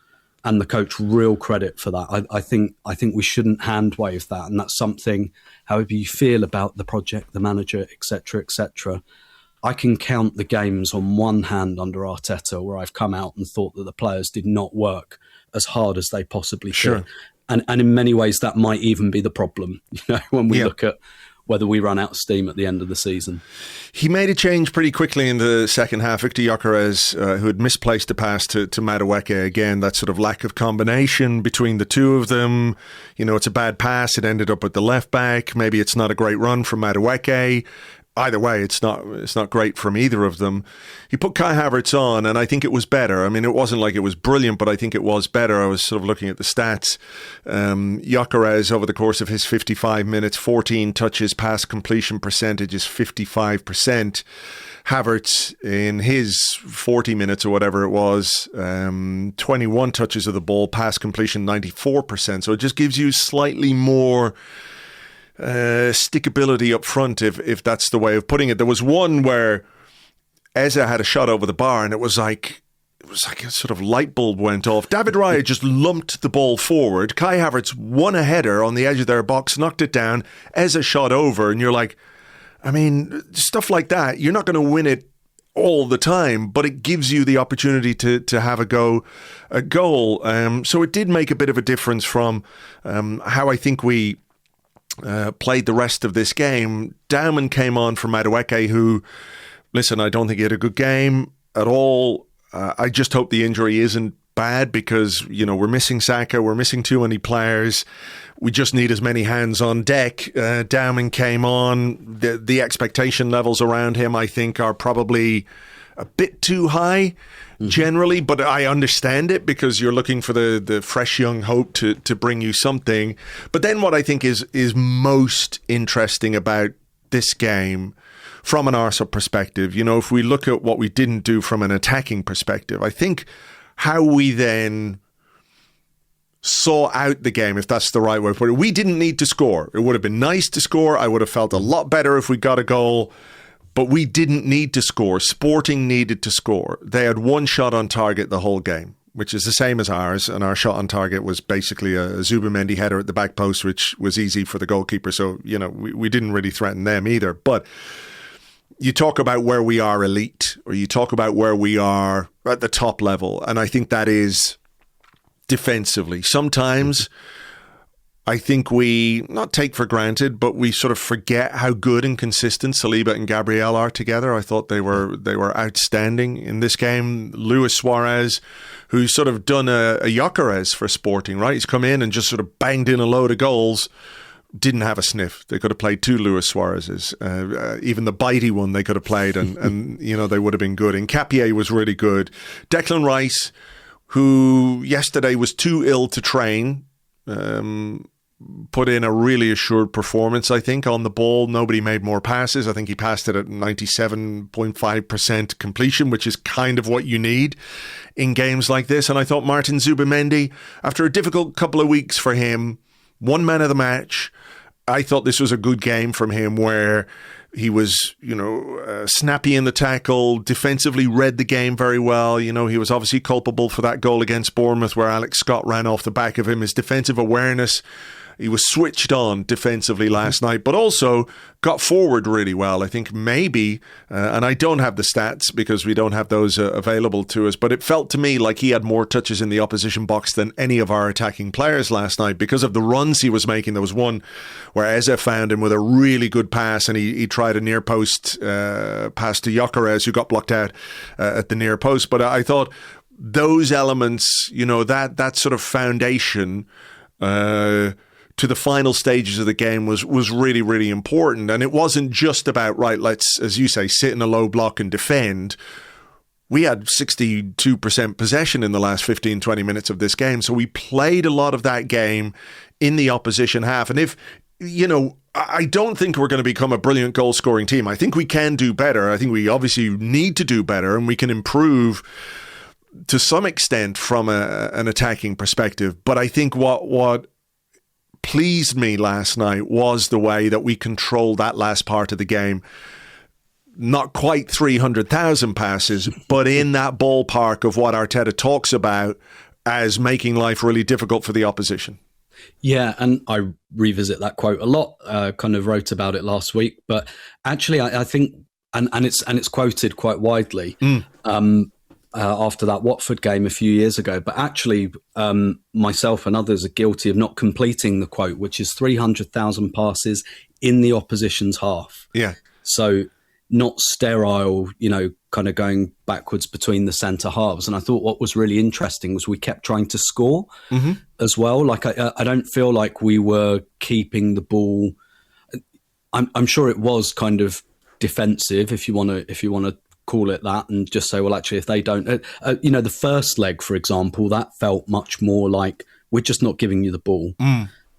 and the coach real credit for that. I think we shouldn't hand wave that. And that's something, however you feel about the project, the manager, etc., I can count the games on one hand under Arteta where I've come out and thought that the players did not work as hard as they possibly could. And in many ways, that might even be the problem, you know, when we look at whether we run out of steam at the end of the season. He made a change pretty quickly in the second half. Victor Gyökeres, who had misplaced a pass to Madueke, again, that sort of lack of combination between the two of them. You know, it's a bad pass. It ended up at the left back. Maybe it's not a great run from Madueke. Either way, it's not great from either of them. He put Kai Havertz on, and I think it was better. I mean, it wasn't like it was brilliant, but I think it was better. I was sort of looking at the stats. Gyökeres, over the course of his 55 minutes, 14 touches, pass completion percentage is 55%. Havertz, in his 40 minutes or whatever it was, 21 touches of the ball, pass completion 94%. So it just gives you slightly more stickability up front, if that's the way of putting it. There was one where Eze had a shot over the bar, and it was like a sort of light bulb went off. David Raya just lumped the ball forward. Kai Havertz won a header on the edge of their box, knocked it down. Eze shot over, and you're like, I mean, stuff like that, you're not going to win it all the time, but it gives you the opportunity to have a goal. So it did make a bit of a difference from how I think we played the rest of this game. Dauman came on for Madueke, who, listen, I don't think he had a good game at all. I just hope the injury isn't bad, because, you know, we're missing Saka, we're missing too many players. We just need as many hands on deck. Dauman came on. The expectation levels around him, I think, are probably a bit too high generally, but I understand it, because you're looking for the fresh young hope to bring you something. But then what I think is most interesting about this game from an Arsenal perspective, you know, if we look at what we didn't do from an attacking perspective, I think how we then saw out the game, if that's the right way to put it. We didn't need to score. It would have been nice to score. I would have felt a lot better if we got a goal. But we didn't need to score. Sporting needed to score. They had one shot on target the whole game, which is the same as ours. And our shot on target was basically a Zubimendi header at the back post, which was easy for the goalkeeper. So, you know, we didn't really threaten them either. But you talk about where we are elite, or you talk about where we are at the top level. And I think that is defensively. Sometimes I think we not take for granted, but we sort of forget how good and consistent Saliba and Gabriel are together. I thought they were outstanding in this game. Luis Suarez, who's sort of done a Gyökeres for Sporting, right? He's come in and just sort of banged in a load of goals. Didn't have a sniff. They could have played 2 Luis Suarez's. Even the bitey one they could have played, and they would have been good. And Capier was really good. Declan Rice, who yesterday was too ill to train, put in a really assured performance, I think, on the ball. Nobody made more passes. I think he passed it at 97.5% completion, which is kind of what you need in games like this. And I thought Martin Zubimendi, after a difficult couple of weeks for him, one man of the match. I thought this was a good game from him where he was, snappy in the tackle, defensively read the game very well. He was obviously culpable for that goal against Bournemouth where Alex Scott ran off the back of him. His defensive awareness, he was switched on defensively last night, but also got forward really well. I think maybe, and I don't have the stats because we don't have those available to us, but it felt to me like he had more touches in the opposition box than any of our attacking players last night because of the runs he was making. There was one where Eze found him with a really good pass, and he tried a near post pass to Gyökeres, who got blocked out at the near post. But I thought those elements, that sort of foundation to the final stages of the game was really, really important. And it wasn't just about, right, let's, as you say, sit in a low block and defend. We had 62% possession in the last 15, 20 minutes of this game. So we played a lot of that game in the opposition half. And if, I don't think we're going to become a brilliant goal-scoring team. I think we can do better. I think we obviously need to do better, and we can improve to some extent from an attacking perspective. But I think what pleased me last night was the way that we controlled that last part of the game. Not quite 300,000 passes, but in that ballpark of what Arteta talks about as making life really difficult for the opposition. Yeah, and I revisit that quote a lot, kind of wrote about it last week. But actually, I think, and it's quoted quite widely, after that Watford game a few years ago. But actually, myself and others are guilty of not completing the quote, which is 300,000 passes in the opposition's half. Yeah. So not sterile, kind of going backwards between the centre halves. And I thought what was really interesting was we kept trying to score as well. Like I don't feel like we were keeping the ball. I'm sure it was kind of defensive, if you want to call it that, and just say, well, actually, if they don't, the first leg, for example, that felt much more like we're just not giving you the ball,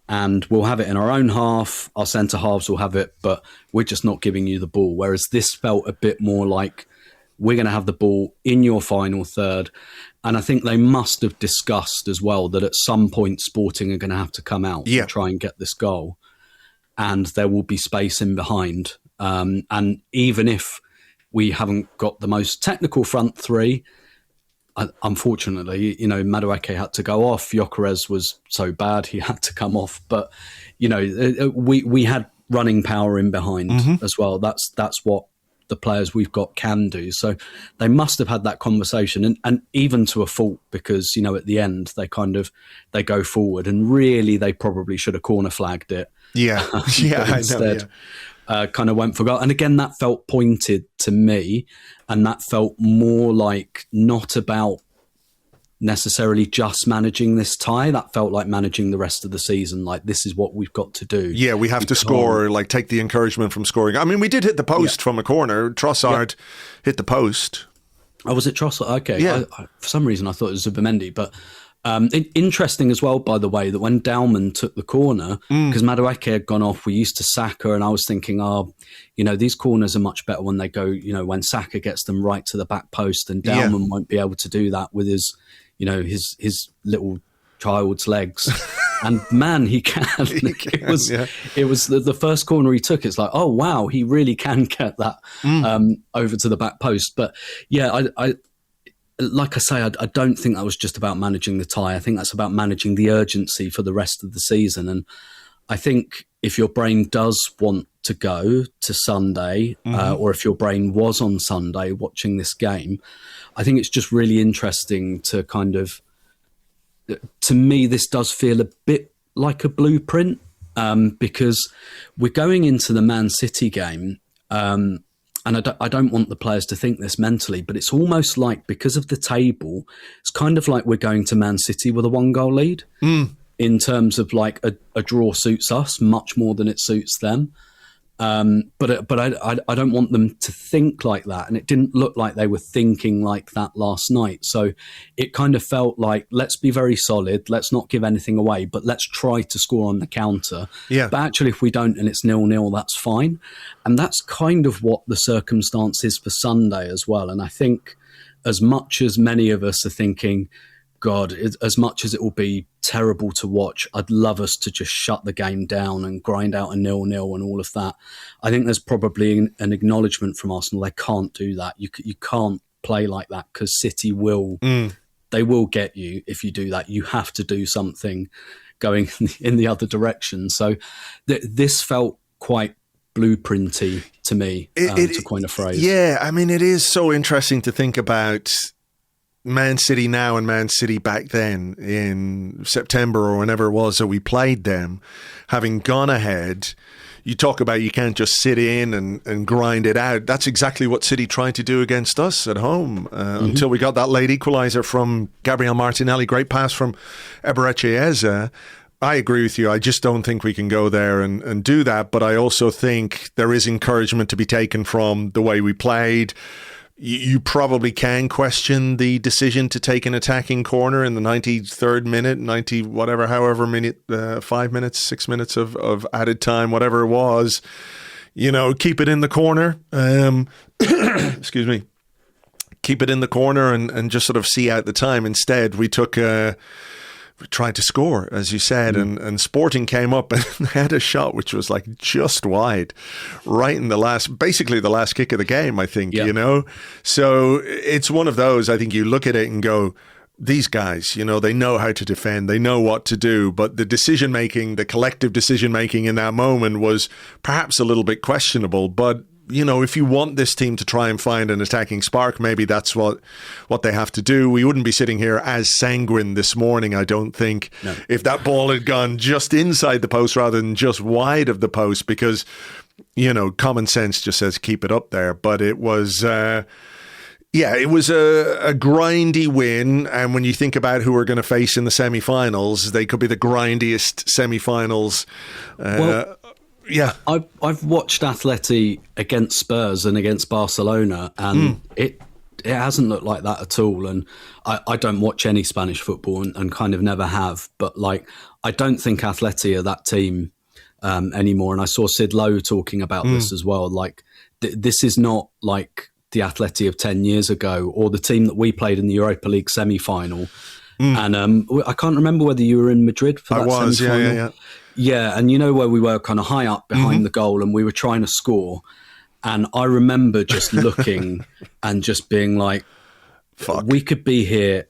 and we'll have it in our own half. Our centre halves will have it, but we're just not giving you the ball. Whereas this felt a bit more like we're going to have the ball in your final third. And I think they must have discussed as well that at some point Sporting are going to have to come out and try and get this goal, and there will be space in behind. And even if we haven't got the most technical front three, unfortunately, Madueke had to go off. Gyökeres was so bad he had to come off. But, we had running power in behind as well. That's what the players we've got can do. So they must have had that conversation, and even to a fault, because, at the end they go forward, and really they probably should have corner flagged it. Yeah. Yeah. Instead, I know, yeah. Kind of went for goal. And again, that felt pointed to me, and that felt more like not about necessarily just managing this tie. That felt like managing the rest of the season. Like, this is what we've got to do. Yeah, we have to score, like take the encouragement from scoring. I mean, we did hit the post from a corner. Trossard hit the post. Oh, was it Trossard? Okay. Yeah. For some reason, I thought it was Zubimendi, but interesting as well, by the way, that when Dalman took the corner, because Madueke had gone off, we used to Saka, and I was thinking, these corners are much better when they go, when Saka gets them right to the back post, and Dalman won't be able to do that with his, his little child's legs. And man, he can. It was the first corner he took. It's like, oh wow, he really can get that over to the back post. But yeah, I like I say, I don't think that was just about managing the tie. I think that's about managing the urgency for the rest of the season. And I think if your brain does want to go to Sunday, or if your brain was on Sunday watching this game, I think it's just really interesting to kind of, to me, this does feel a bit like a blueprint, because we're going into the Man City game, and I don't want the players to think this mentally, but it's almost like, because of the table, it's kind of like we're going to Man City with a 1-goal lead, in terms of like a draw suits us much more than it suits them. But I don't want them to think like that. And it didn't look like they were thinking like that last night. So it kind of felt like, let's be very solid. Let's not give anything away, but let's try to score on the counter. Yeah. But actually, if we don't and it's 0-0, that's fine. And that's kind of what the circumstance is for Sunday as well. And I think as much as many of us are thinking, God, as much as it will be terrible to watch, I'd love us to just shut the game down and grind out a 0-0 and all of that. I think there's probably an acknowledgement from Arsenal. They can't do that. You can't play like that, because City will, they will get you if you do that. You have to do something going in the other direction. So this felt quite blueprinty to me, to coin a phrase. Yeah, I mean, it is so interesting to think about Man City now and Man City back then in September or whenever it was that we played them, having gone ahead. You talk about you can't just sit in and grind it out. That's exactly what City tried to do against us at home, until we got that late equaliser from Gabriel Martinelli. Great pass from Eberechi Eze. I agree with you. I just don't think we can go there and do that. But I also think there is encouragement to be taken from the way we played. You probably can question the decision to take an attacking corner in the 93rd minute, 90 whatever, however minute, 5 minutes, 6 minutes of added time, whatever it was. You know, keep it in the corner. Excuse me. Keep it in the corner and just sort of see out the time. Instead, we tried to score, as you said, and Sporting came up and had a shot which was like just wide, right in basically the last kick of the game, I think, you know? So it's one of those, I think you look at it and go, these guys, you know, they know how to defend, they know what to do, but the decision-making, the collective decision-making in that moment was perhaps a little bit questionable, but you know, if you want this team to try and find an attacking spark, maybe that's what they have to do. We wouldn't be sitting here as sanguine this morning, I don't think, if that ball had gone just inside the post rather than just wide of the post, because, you know, common sense just says keep it up there. But it was, it was a grindy win. And when you think about who we're going to face in the semi-finals, they could be the grindiest semi-finals. Yeah, I've watched Atleti against Spurs and against Barcelona, and it hasn't looked like that at all. And I don't watch any Spanish football and kind of never have. But like, I don't think Atleti are that team anymore. And I saw Sid Lowe talking about this as well. Like, this is not like the Atleti of 10 years ago, or the team that we played in the Europa League semi-final. And I can't remember whether you were in Madrid for that semi-final. Yeah. Yeah, and you know where we were kind of high up behind the goal and we were trying to score. And I remember just looking and just being like, fuck, we could be here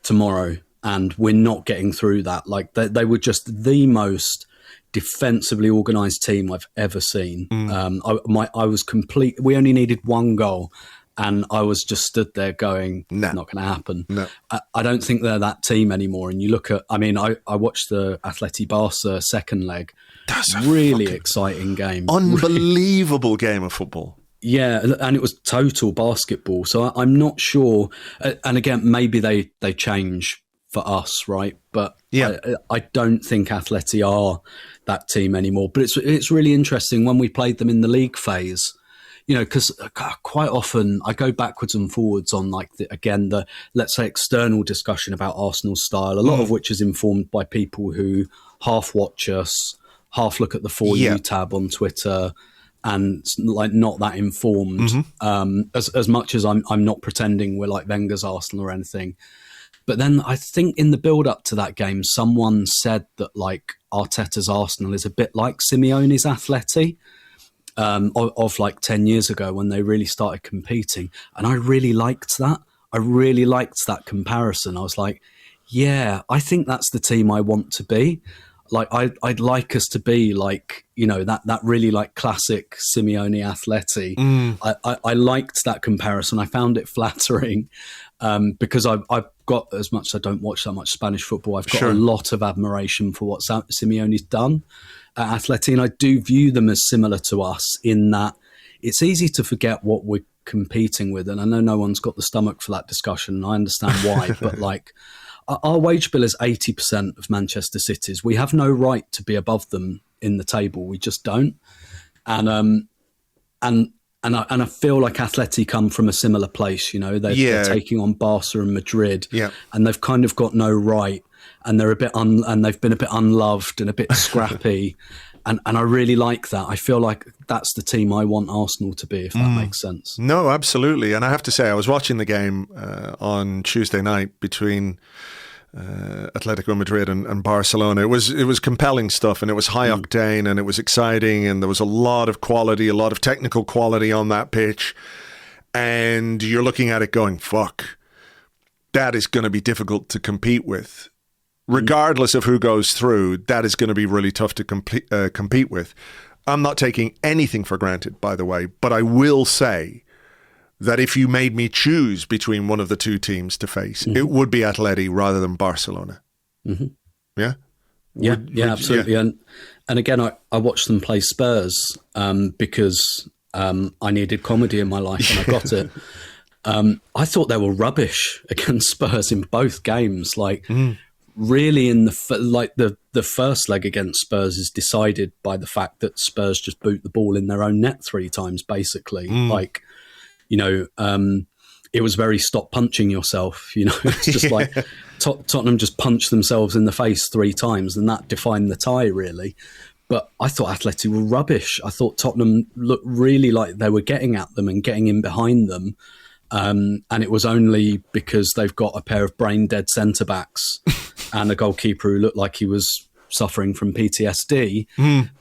tomorrow and we're not getting through that. Like, they were just the most defensively organised team I've ever seen. I was complete. We only needed 1 goal. And I was just stood there going, not going to happen. No. I don't think they're that team anymore. And you look at, I mean, I watched the Atleti Barca second leg. That's a really exciting game. Unbelievable game of football. Yeah, and it was total basketball. So I'm not sure. And again, maybe they change for us, right? But I don't think Atleti are that team anymore. But it's really interesting when we played them in the league phase. You know, because quite often I go backwards and forwards on, like, the let's say, external discussion about Arsenal's style, a lot of which is informed by people who half watch us, half look at the For You tab on Twitter, and like not that informed. As much as I'm not pretending we're like Wenger's Arsenal or anything. But then I think in the build-up to that game, someone said that like Arteta's Arsenal is a bit like Simeone's Atleti. Of like 10 years ago when they really started competing. And I really liked that. I really liked that comparison. I was like, yeah, I think that's the team I want to be. Like, I'd like us to be like, you know, that really like classic Simeone Atleti. I liked that comparison. I found it flattering because I got, as much as I don't watch that much Spanish football, I've got a lot of admiration for what Simeone's done at Atleti, and I do view them as similar to us in that it's easy to forget what we're competing with, and I know no one's got the stomach for that discussion, and I understand why, but like our wage bill is 80% of Manchester City's. We have no right to be above them in the table. We just don't. And I feel like Atleti come from a similar place. You know, they're taking on Barca and Madrid, and they've kind of got no right, and they're and they've been a bit unloved and a bit scrappy. And I really like that. I feel like that's the team I want Arsenal to be, if that makes sense. No, absolutely. And I have to say, I was watching the game on Tuesday night between Atletico Madrid and Barcelona. It was compelling stuff, and it was high octane, and it was exciting, and there was a lot of quality, a lot of technical quality on that pitch. And you're looking at it going, fuck, that is going to be difficult to compete with. Regardless of who goes through, that is going to be really tough to compete with. I'm not taking anything for granted, by the way, but I will say that if you made me choose between one of the two teams to face, it would be Atleti rather than Barcelona. Yeah? Yeah, absolutely. Yeah. And again, I watched them play Spurs because I needed comedy in my life, and I got it. I thought they were rubbish against Spurs in both games. Like, really, in the first leg against Spurs is decided by the fact that Spurs just boot the ball in their own net 3 times, basically. Like, you know, it was very stop punching yourself. You know, it's just like Tottenham just punched themselves in the face 3 times, and that defined the tie, really. But I thought Atleti were rubbish. I thought Tottenham looked really like they were getting at them and getting in behind them. And it was only because they've got a pair of brain-dead centre-backs and a goalkeeper who looked like he was suffering from PTSD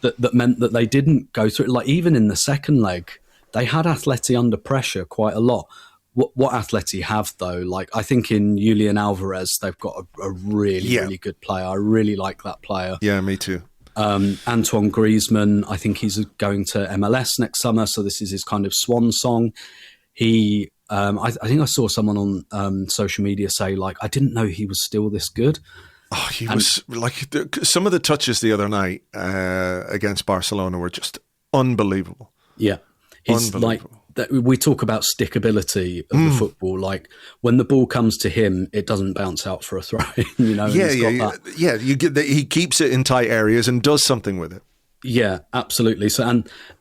that meant that they didn't go through it. Like, even in the second leg, they had Atleti under pressure quite a lot. What Atleti have, though, like, I think in Julian Alvarez, they've got a really good player. I really like that player. Yeah, me too. Antoine Griezmann, I think he's going to MLS next summer, so this is his kind of swan song. I think I saw someone on social media say, like, I didn't know he was still this good. Oh, he was like, some of the touches the other night against Barcelona were just unbelievable. Yeah, he's unbelievable. Like, we talk about stickability of the football. Like, when the ball comes to him, it doesn't bounce out for a throw. You know, You get that he keeps it in tight areas and does something with it. Yeah, absolutely. So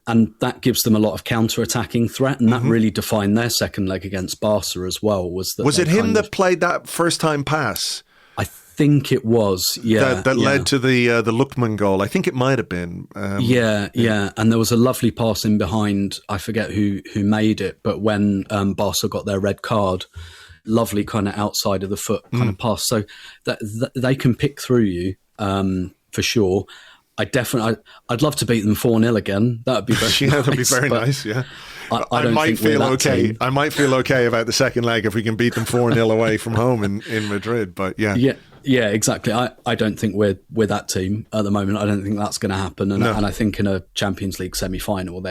and that gives them a lot of counter-attacking threat, and that really defined their second leg against Barca as well. Was it him that played that first-time pass? I think it was. Yeah, that led to the Lookman goal. I think it might have been. Yeah. And there was a lovely pass in behind. I forget who made it, but when Barca got their red card, lovely kind of outside of the foot kind of pass. So that they can pick through you for sure. I'd love to beat them 4-0 again. That would be very nice. That'd be very nice. Yeah, I might feel okay. I might feel okay about the second leg if we can beat them 4-0 away from home in Madrid. But yeah, exactly. I don't think we're that team at the moment. I don't think that's going to happen. And I think in a Champions League semi-final,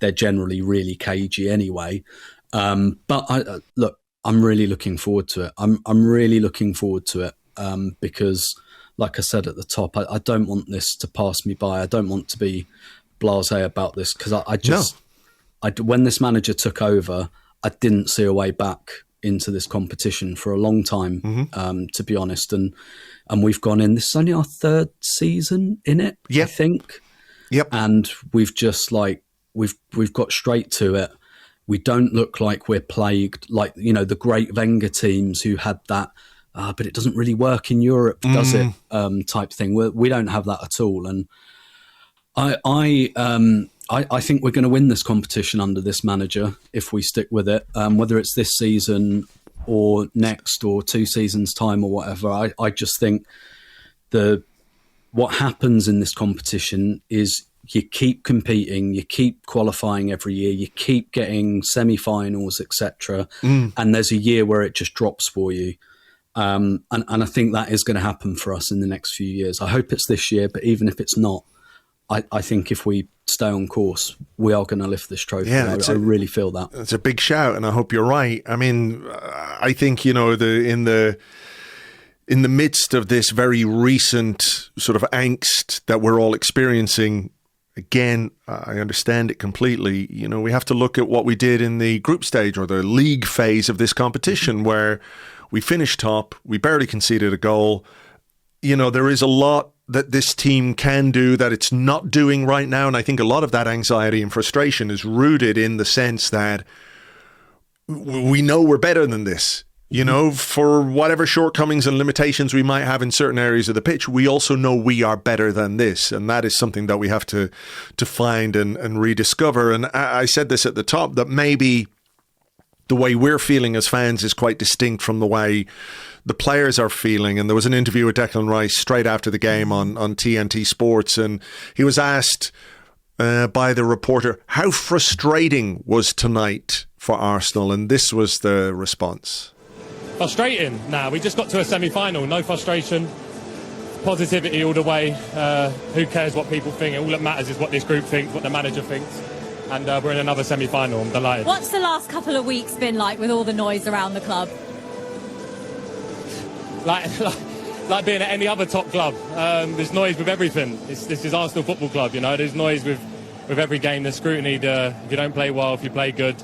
they're generally really cagey anyway. But look, I'm really looking forward to it. I'm really looking forward to it because, like I said at the top, I don't want this to pass me by. I don't want to be blasé about this because when this manager took over, I didn't see a way back into this competition for a long time, to be honest. And we've gone in. This is only our 3rd season in it, I think. Yep. And we've just we've got straight to it. We don't look like we're plagued like, you know, the great Wenger teams who had that. But it doesn't really work in Europe, does it? Type thing. We don't have that at all, and I think we're going to win this competition under this manager if we stick with it. Whether it's this season or next or 2 seasons time or whatever, I just think what happens in this competition is you keep competing, you keep qualifying every year, you keep getting semi-finals, etc., and there's a year where it just drops for you. And I think that is going to happen for us in the next few years. I hope it's this year, but even if it's not, I think if we stay on course, we are going to lift this trophy. Yeah, I really feel that. It's a big shout, and I hope you're right. I mean, I think, in the midst of this very recent sort of angst that we're all experiencing, again, I understand it completely. We have to look at what we did in the group stage or the league phase of this competition, where we finished top, we barely conceded a goal. There is a lot that this team can do that it's not doing right now. And I think a lot of that anxiety and frustration is rooted in the sense that we know we're better than this. For whatever shortcomings and limitations we might have in certain areas of the pitch, we also know we are better than this. And that is something that we have to find and rediscover. And I said this at the top, that maybe the way we're feeling as fans is quite distinct from the way the players are feeling. And there was an interview with Declan Rice straight after the game on TNT Sports, and he was asked by the reporter, how frustrating was tonight for Arsenal? And this was the response. Frustrating? Nah, we just got to a semi-final. No frustration. Positivity all the way. Who cares what people think? All that matters is what this group thinks, what the manager thinks. And we're in another semi-final. I'm delighted. What's the last couple of weeks been like with all the noise around the club? Like being at any other top club. There's noise with everything. This is Arsenal Football Club, There's noise with every game. There's scrutiny. If you don't play well, if you play good,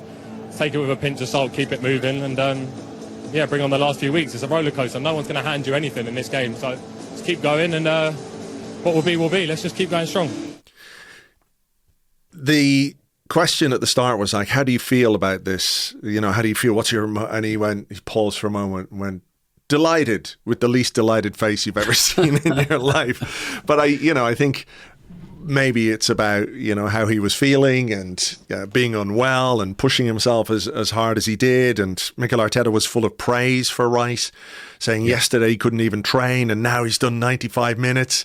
take it with a pinch of salt, keep it moving, and bring on the last few weeks. It's a roller coaster. No one's going to hand you anything in this game. So just keep going, and what will be will be. Let's just keep going strong. The question at the start was like, how do you feel about this? How do you feel? What's your... And he paused for a moment and went, delighted, with the least delighted face you've ever seen in your life. But I think maybe it's about, how he was feeling and being unwell and pushing himself as hard as he did. And Mikel Arteta was full of praise for Rice, saying yesterday he couldn't even train and now he's done 95 minutes.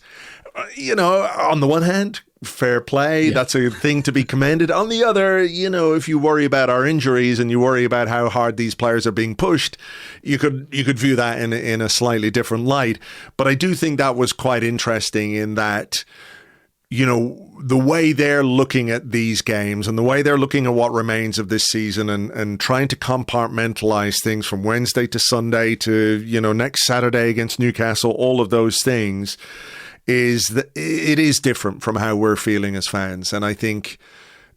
On the one hand, fair play. Yeah. That's a thing to be commended. On the other, if you worry about our injuries and you worry about how hard these players are being pushed, you could view that in a slightly different light. But I do think that was quite interesting in that, the way they're looking at these games and the way they're looking at what remains of this season and trying to compartmentalize things from Wednesday to Sunday to, next Saturday against Newcastle, all of those things, is that it is different from how we're feeling as fans. And I think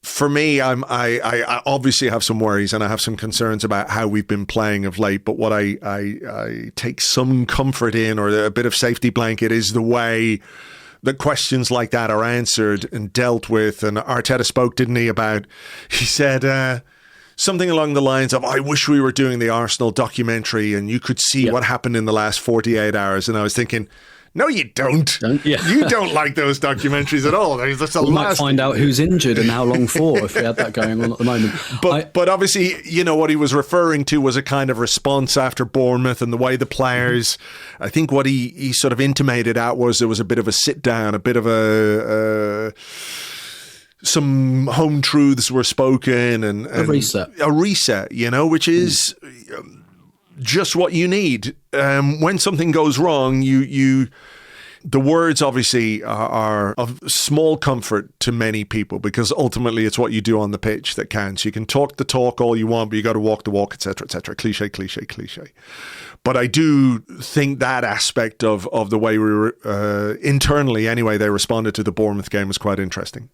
for me, I obviously have some worries and I have some concerns about how we've been playing of late. But what I take some comfort in, or a bit of safety blanket, is the way that questions like that are answered and dealt with. And Arteta spoke, didn't he, he said something along the lines of, I wish we were doing the Arsenal documentary and you could see what happened in the last 48 hours. And I was thinking, no, you don't. You don't like those documentaries at all. We might find out who's injured and how long for if we had that going on at the moment. But obviously, what he was referring to was a kind of response after Bournemouth and the way the players, I think what he sort of intimated out was there was a bit of a sit down, a bit of some home truths were spoken and a reset, which is just what you need. When something goes wrong, the words obviously are of small comfort to many people, because ultimately it's what you do on the pitch that counts. You can talk the talk all you want, but you got to walk the walk, etc., etc. Cliche. But I do think that aspect of the way we were, internally anyway, they responded to the Bournemouth game was quite interesting.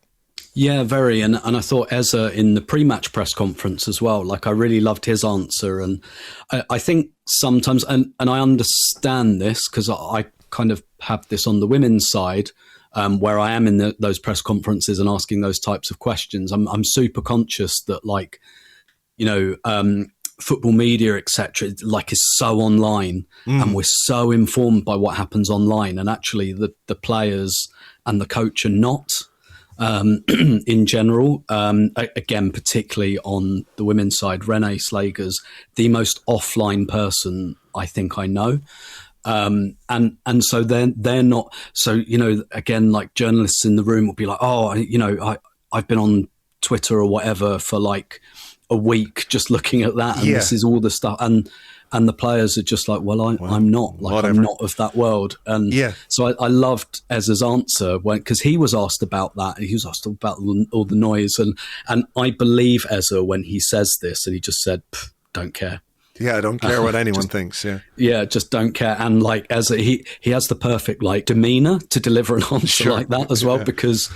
Yeah, very. And I thought Eze in the pre-match press conference as well, I really loved his answer. And I think sometimes, and I understand this because I kind of have this on the women's side, where I am in those press conferences and asking those types of questions. I'm super conscious that football media, etc., is so online and we're so informed by what happens online. And actually the players and the coach are not. In general, again, particularly on the women's side, Renee Slager's the most offline person I think I know. And so they're not, so, again, journalists in the room will be like, I've been on Twitter or whatever for a week, just looking at that. And this is all the stuff. And and the players are just like, I'm not whatever. I'm not of that world. And so I loved Ez's answer because he was asked about that, and he was asked about all the noise, and I believe Eza when he says this, and he just said, don't care. Yeah, I don't care what anyone thinks. Yeah, just don't care. And like Eza, he has the perfect like demeanor to deliver an answer like that as well, because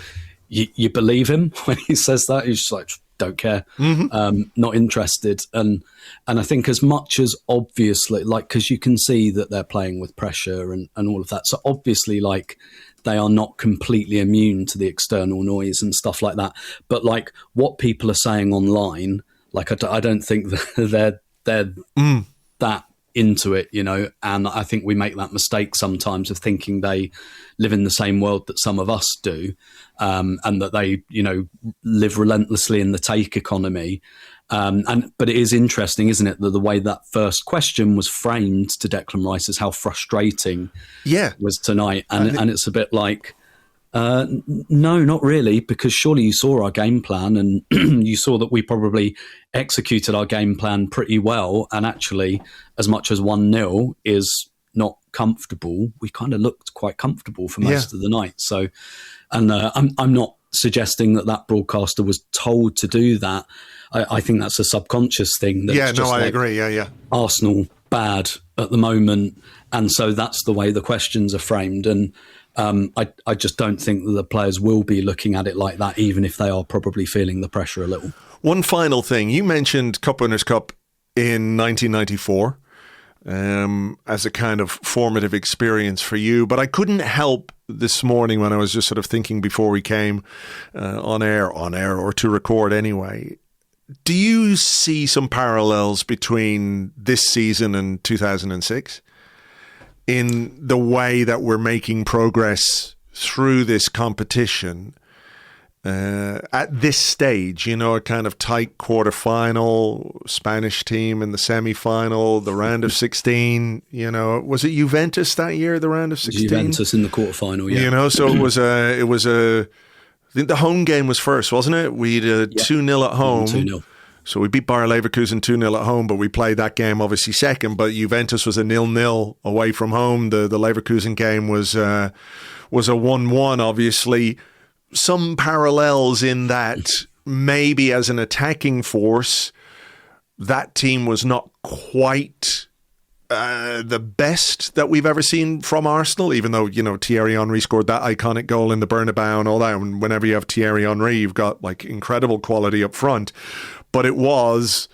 you believe him when he says that. He's just like, don't care, not interested. And I think as much as obviously, like, because you can see that they're playing with pressure and all of that. So obviously, like, they are not completely immune to the external noise and stuff like that. But like what people are saying online, like I don't think they're that into it, you know. And I think we make that mistake sometimes of thinking they live in the same world that some of us do, and that they, you know, live relentlessly in the take economy. But it is interesting, isn't it, that the way that first question was framed to Declan Rice is how frustrating was tonight. And it's a bit like, no, not really, because surely you saw our game plan and you saw that we probably executed our game plan pretty well. And actually, as much as 1-0 is not comfortable, we kind of looked quite comfortable for most of the night. So, and I'm not suggesting that broadcaster was told to do that. I think that's a subconscious thing. I agree. Yeah. Arsenal bad at the moment. And so that's the way the questions are framed. And I just don't think that the players will be looking at it like that, even if they are probably feeling the pressure a little. One final thing. You mentioned Cup Winners' Cup in 1994 as a kind of formative experience for you, but I couldn't help this morning when I was just sort of thinking before we came on air or to record anyway. Do you see some parallels between this season and 2006? In the way that we're making progress through this competition at this stage, you know, a kind of tight quarter-final, Spanish team in the semi-final, the round of 16, you know, was it Juventus that year, the round of 16? Juventus in the quarter-final, yeah. You know, so it was I think the home game was first, wasn't it? We had 2-0 at home. 2-0. So we beat Bayer Leverkusen 2-0 at home, but we played that game obviously second. But Juventus was a 0-0 away from home. The Leverkusen game was a 1-1, obviously. Some parallels in that maybe as an attacking force, that team was not quite the best that we've ever seen from Arsenal, even though, you know, Thierry Henry scored that iconic goal in the Bernabeu and all that. And whenever you have Thierry Henry, you've got like incredible quality up front. But it was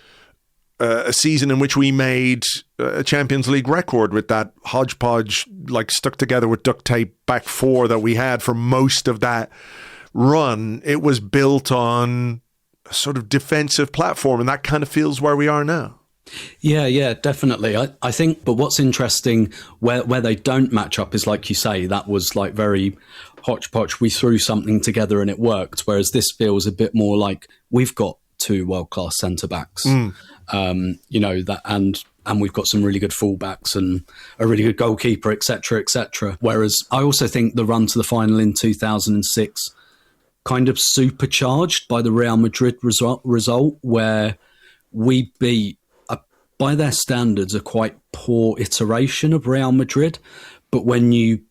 a season in which we made a Champions League record with that hodgepodge, like stuck together with duct tape back four that we had for most of that run. It was built on a sort of defensive platform, and that kind of feels where we are now. Yeah, definitely. I think, but what's interesting where they don't match up is, like you say, that was like very hodgepodge. We threw something together and it worked, whereas this feels a bit more like we've got two world-class centre-backs, you know, that, and we've got some really good fullbacks and a really good goalkeeper, etc., etc. Whereas I also think the run to the final in 2006 kind of supercharged by the Real Madrid result where we beat, by their standards, a quite poor iteration of Real Madrid. But when you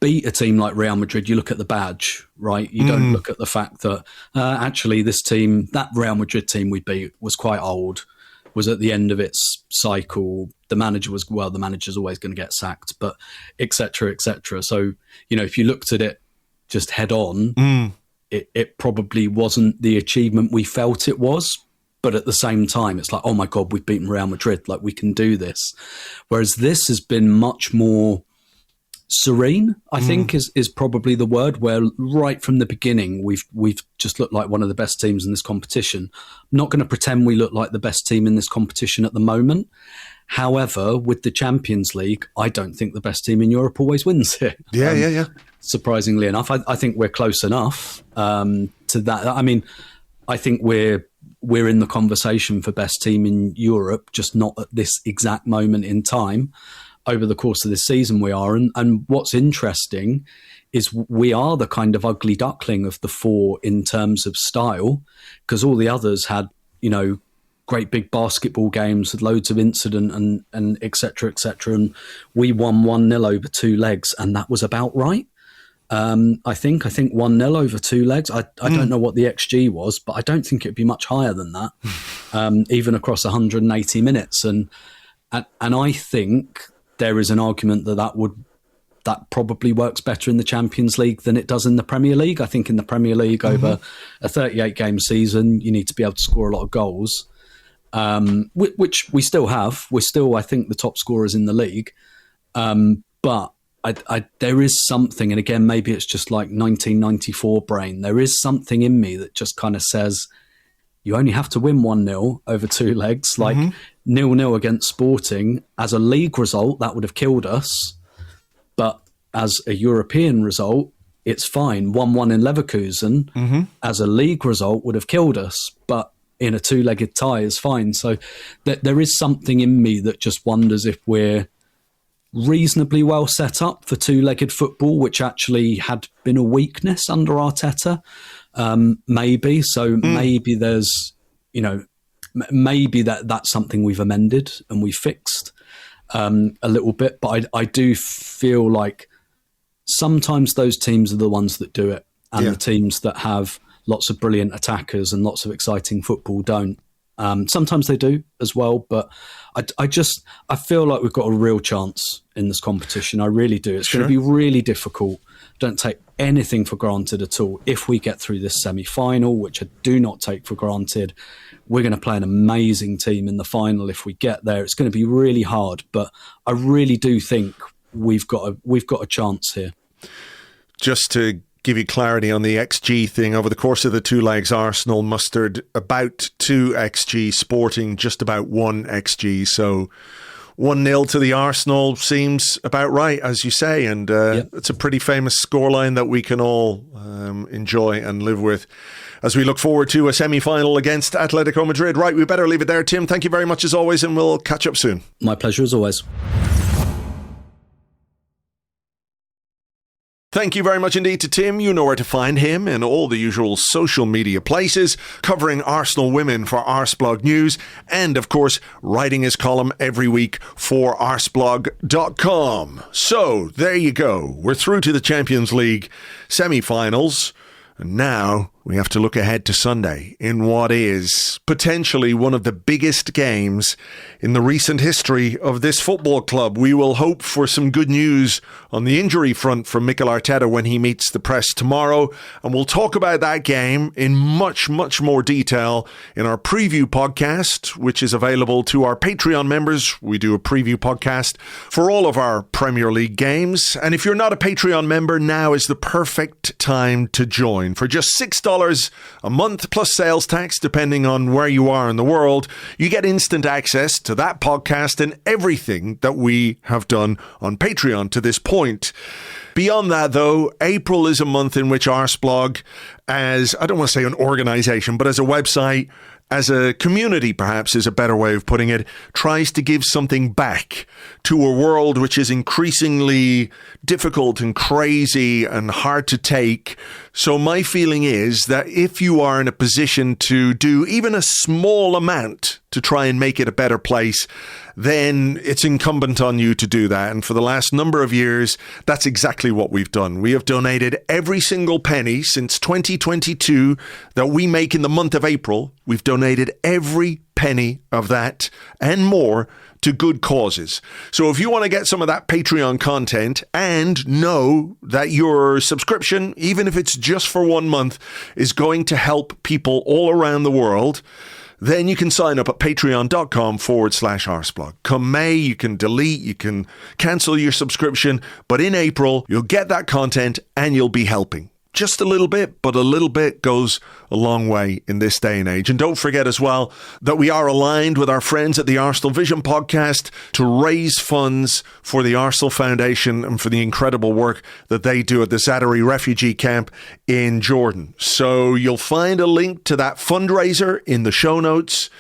beat a team like Real Madrid, you look at the badge, right? You don't look at the fact that actually this team, that Real Madrid team we beat, was quite old, was at the end of its cycle. The manager was, well, the manager's always going to get sacked, but et cetera, et cetera. So, you know, if you looked at it just head on, it probably wasn't the achievement we felt it was. But at the same time, it's like, oh my God, we've beaten Real Madrid. Like, we can do this. Whereas this has been much more serene, I think is probably the word, where right from the beginning we've just looked like one of the best teams in this competition. I'm not going to pretend we look like the best team in this competition at the moment. However, with the Champions League, I don't think the best team in Europe always wins it. Yeah. Surprisingly enough, I think we're close enough to that. I mean, I think we're in the conversation for best team in Europe, just not at this exact moment in time. Over the course of this season we are. And what's interesting is we are the kind of ugly duckling of the four in terms of style, because all the others had, you know, great big basketball games with loads of incident and et cetera, and we won 1-0 over 2 legs, and that was about right. I think 1-0 over 2 legs. I don't know what the XG was, but I don't think it'd be much higher than that, even across 180 minutes. And I think there is an argument that probably works better in the Champions League than it does in the Premier League. I think in the Premier League, over a 38-game season, you need to be able to score a lot of goals, which we still have. We're still, I think, the top scorers in the league. But there is something, and again, maybe it's just like 1994 brain. There is something in me that just kind of says, you only have to win 1-0 over 2 legs. Like 0-0 against Sporting, as a league result, that would have killed us. But as a European result, it's fine. 1-1 in Leverkusen, as a league result, would have killed us. But in a 2-legged tie is fine. So there is something in me that just wonders if we're reasonably well set up for 2-legged football, which actually had been a weakness under Arteta. Maybe. So maybe there's, maybe that's something we've amended and we fixed. A little bit, but I do feel like sometimes those teams are the ones that do it, and the teams that have lots of brilliant attackers and lots of exciting football don't. Sometimes they do as well, but I feel like we've got a real chance in this competition. I really do. It's going to be really difficult. Don't take anything for granted at all. If we get through this semi-final, which I do not take for granted, we're going to play an amazing team in the final. If we get there, it's going to be really hard, but I really do think we've got a chance here. Just to give you clarity on the XG thing, over the course of the 2 legs, Arsenal mustered about 2 XG, Sporting just about 1 XG. So 1-0 to the Arsenal seems about right, as you say, and it's a pretty famous scoreline that we can all enjoy and live with as we look forward to a semi-final against Atletico Madrid. Right, we better leave it there. Tim, thank you very much as always, and we'll catch up soon. My pleasure as always. Thank you very much indeed to Tim. You know where to find him in all the usual social media places, covering Arsenal women for Arseblog News, and of course writing his column every week for Arseblog.com. So there you go. We're through to the Champions League semi-finals, and now we have to look ahead to Sunday in what is potentially one of the biggest games in the recent history of this football club. We will hope for some good news on the injury front from Mikel Arteta when he meets the press tomorrow, and we'll talk about that game in much, much more detail in our preview podcast, which is available to our Patreon members. We do a preview podcast for all of our Premier League games, and if you're not a Patreon member, now is the perfect time to join. For just $6 a month plus sales tax, depending on where you are in the world, you get instant access to that podcast and everything that we have done on Patreon to this point. Beyond that, though, April is a month in which Arseblog, as, I don't want to say an organisation, but as a website, as a community, perhaps is a better way of putting it, tries to give something back to a world which is increasingly difficult and crazy and hard to take. So my feeling is that if you are in a position to do even a small amount to try and make it a better place, then it's incumbent on you to do that. And for the last number of years, that's exactly what we've done. We have donated every single penny since 2022 that we make in the month of April. We've donated every penny of that and more to good causes. So if you want to get some of that Patreon content and know that your subscription, even if it's just for 1 month, is going to help people all around the world, then you can sign up at patreon.com/Arseblog. Come May, you can delete, you can cancel your subscription, but in April, you'll get that content and you'll be helping. Just a little bit, but a little bit goes a long way in this day and age. And don't forget as well that we are aligned with our friends at the Arsenal Vision podcast to raise funds for the Arsenal Foundation and for the incredible work that they do at the Zaatari refugee camp in Jordan. So you'll find a link to that fundraiser in the show notes.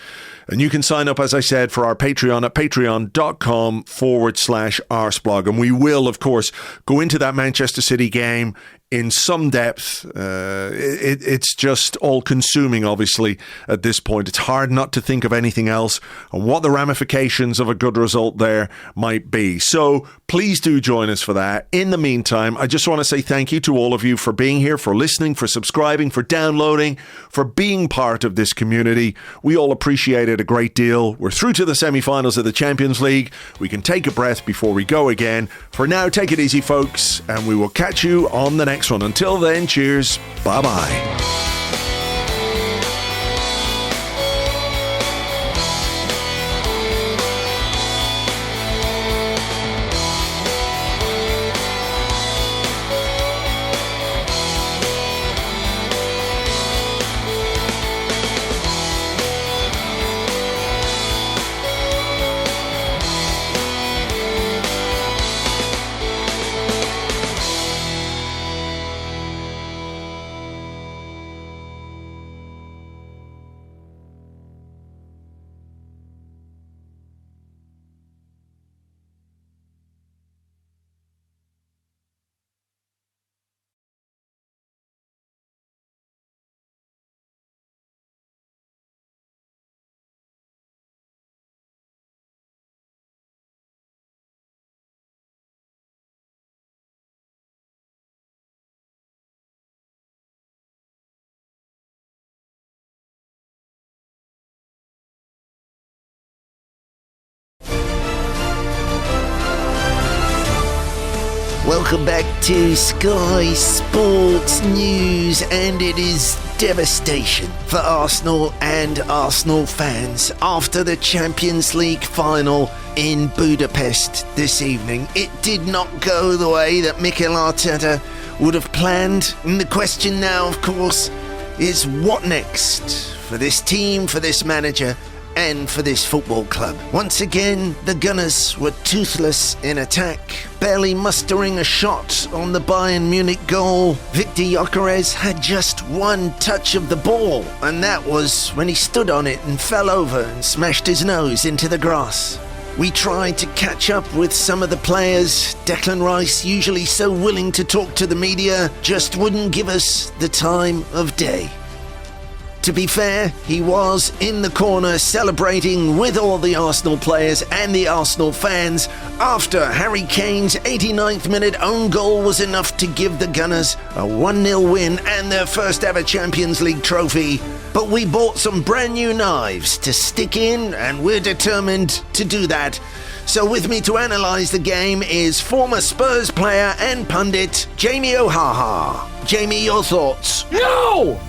And you can sign up, as I said, for our Patreon at patreon.com/Arseblog. And we will, of course, go into that Manchester City game in some depth. It's just all-consuming, obviously, at this point. It's hard not to think of anything else and what the ramifications of a good result there might be. So please do join us for that. In the meantime, I just want to say thank you to all of you for being here, for listening, for subscribing, for downloading, for being part of this community. We all appreciate it a great deal. We're through to the semi-finals of the Champions League. We can take a breath before we go again. For now, take it easy, folks, and we will catch you on the next one. Until then, cheers. Bye-bye. Welcome back to Sky Sports News, and it is devastation for Arsenal and Arsenal fans after the Champions League final in Budapest this evening. It did not go the way that Mikel Arteta would have planned, and the question now, of course, is what next for this team, for this manager, and for this football club. Once again, the Gunners were toothless in attack, barely mustering a shot on the Bayern Munich goal. Victor Gyökeres had just one touch of the ball, and that was when he stood on it and fell over and smashed his nose into the grass. We tried to catch up with some of the players. Declan Rice, usually so willing to talk to the media, just wouldn't give us the time of day. To be fair, he was in the corner celebrating with all the Arsenal players and the Arsenal fans after Harry Kane's 89th minute own goal was enough to give the Gunners a 1-0 win and their first ever Champions League trophy. But we bought some brand new knives to stick in, and we're determined to do that. So with me to analyse the game is former Spurs player and pundit Jamie O'Haha. Jamie, your thoughts? No!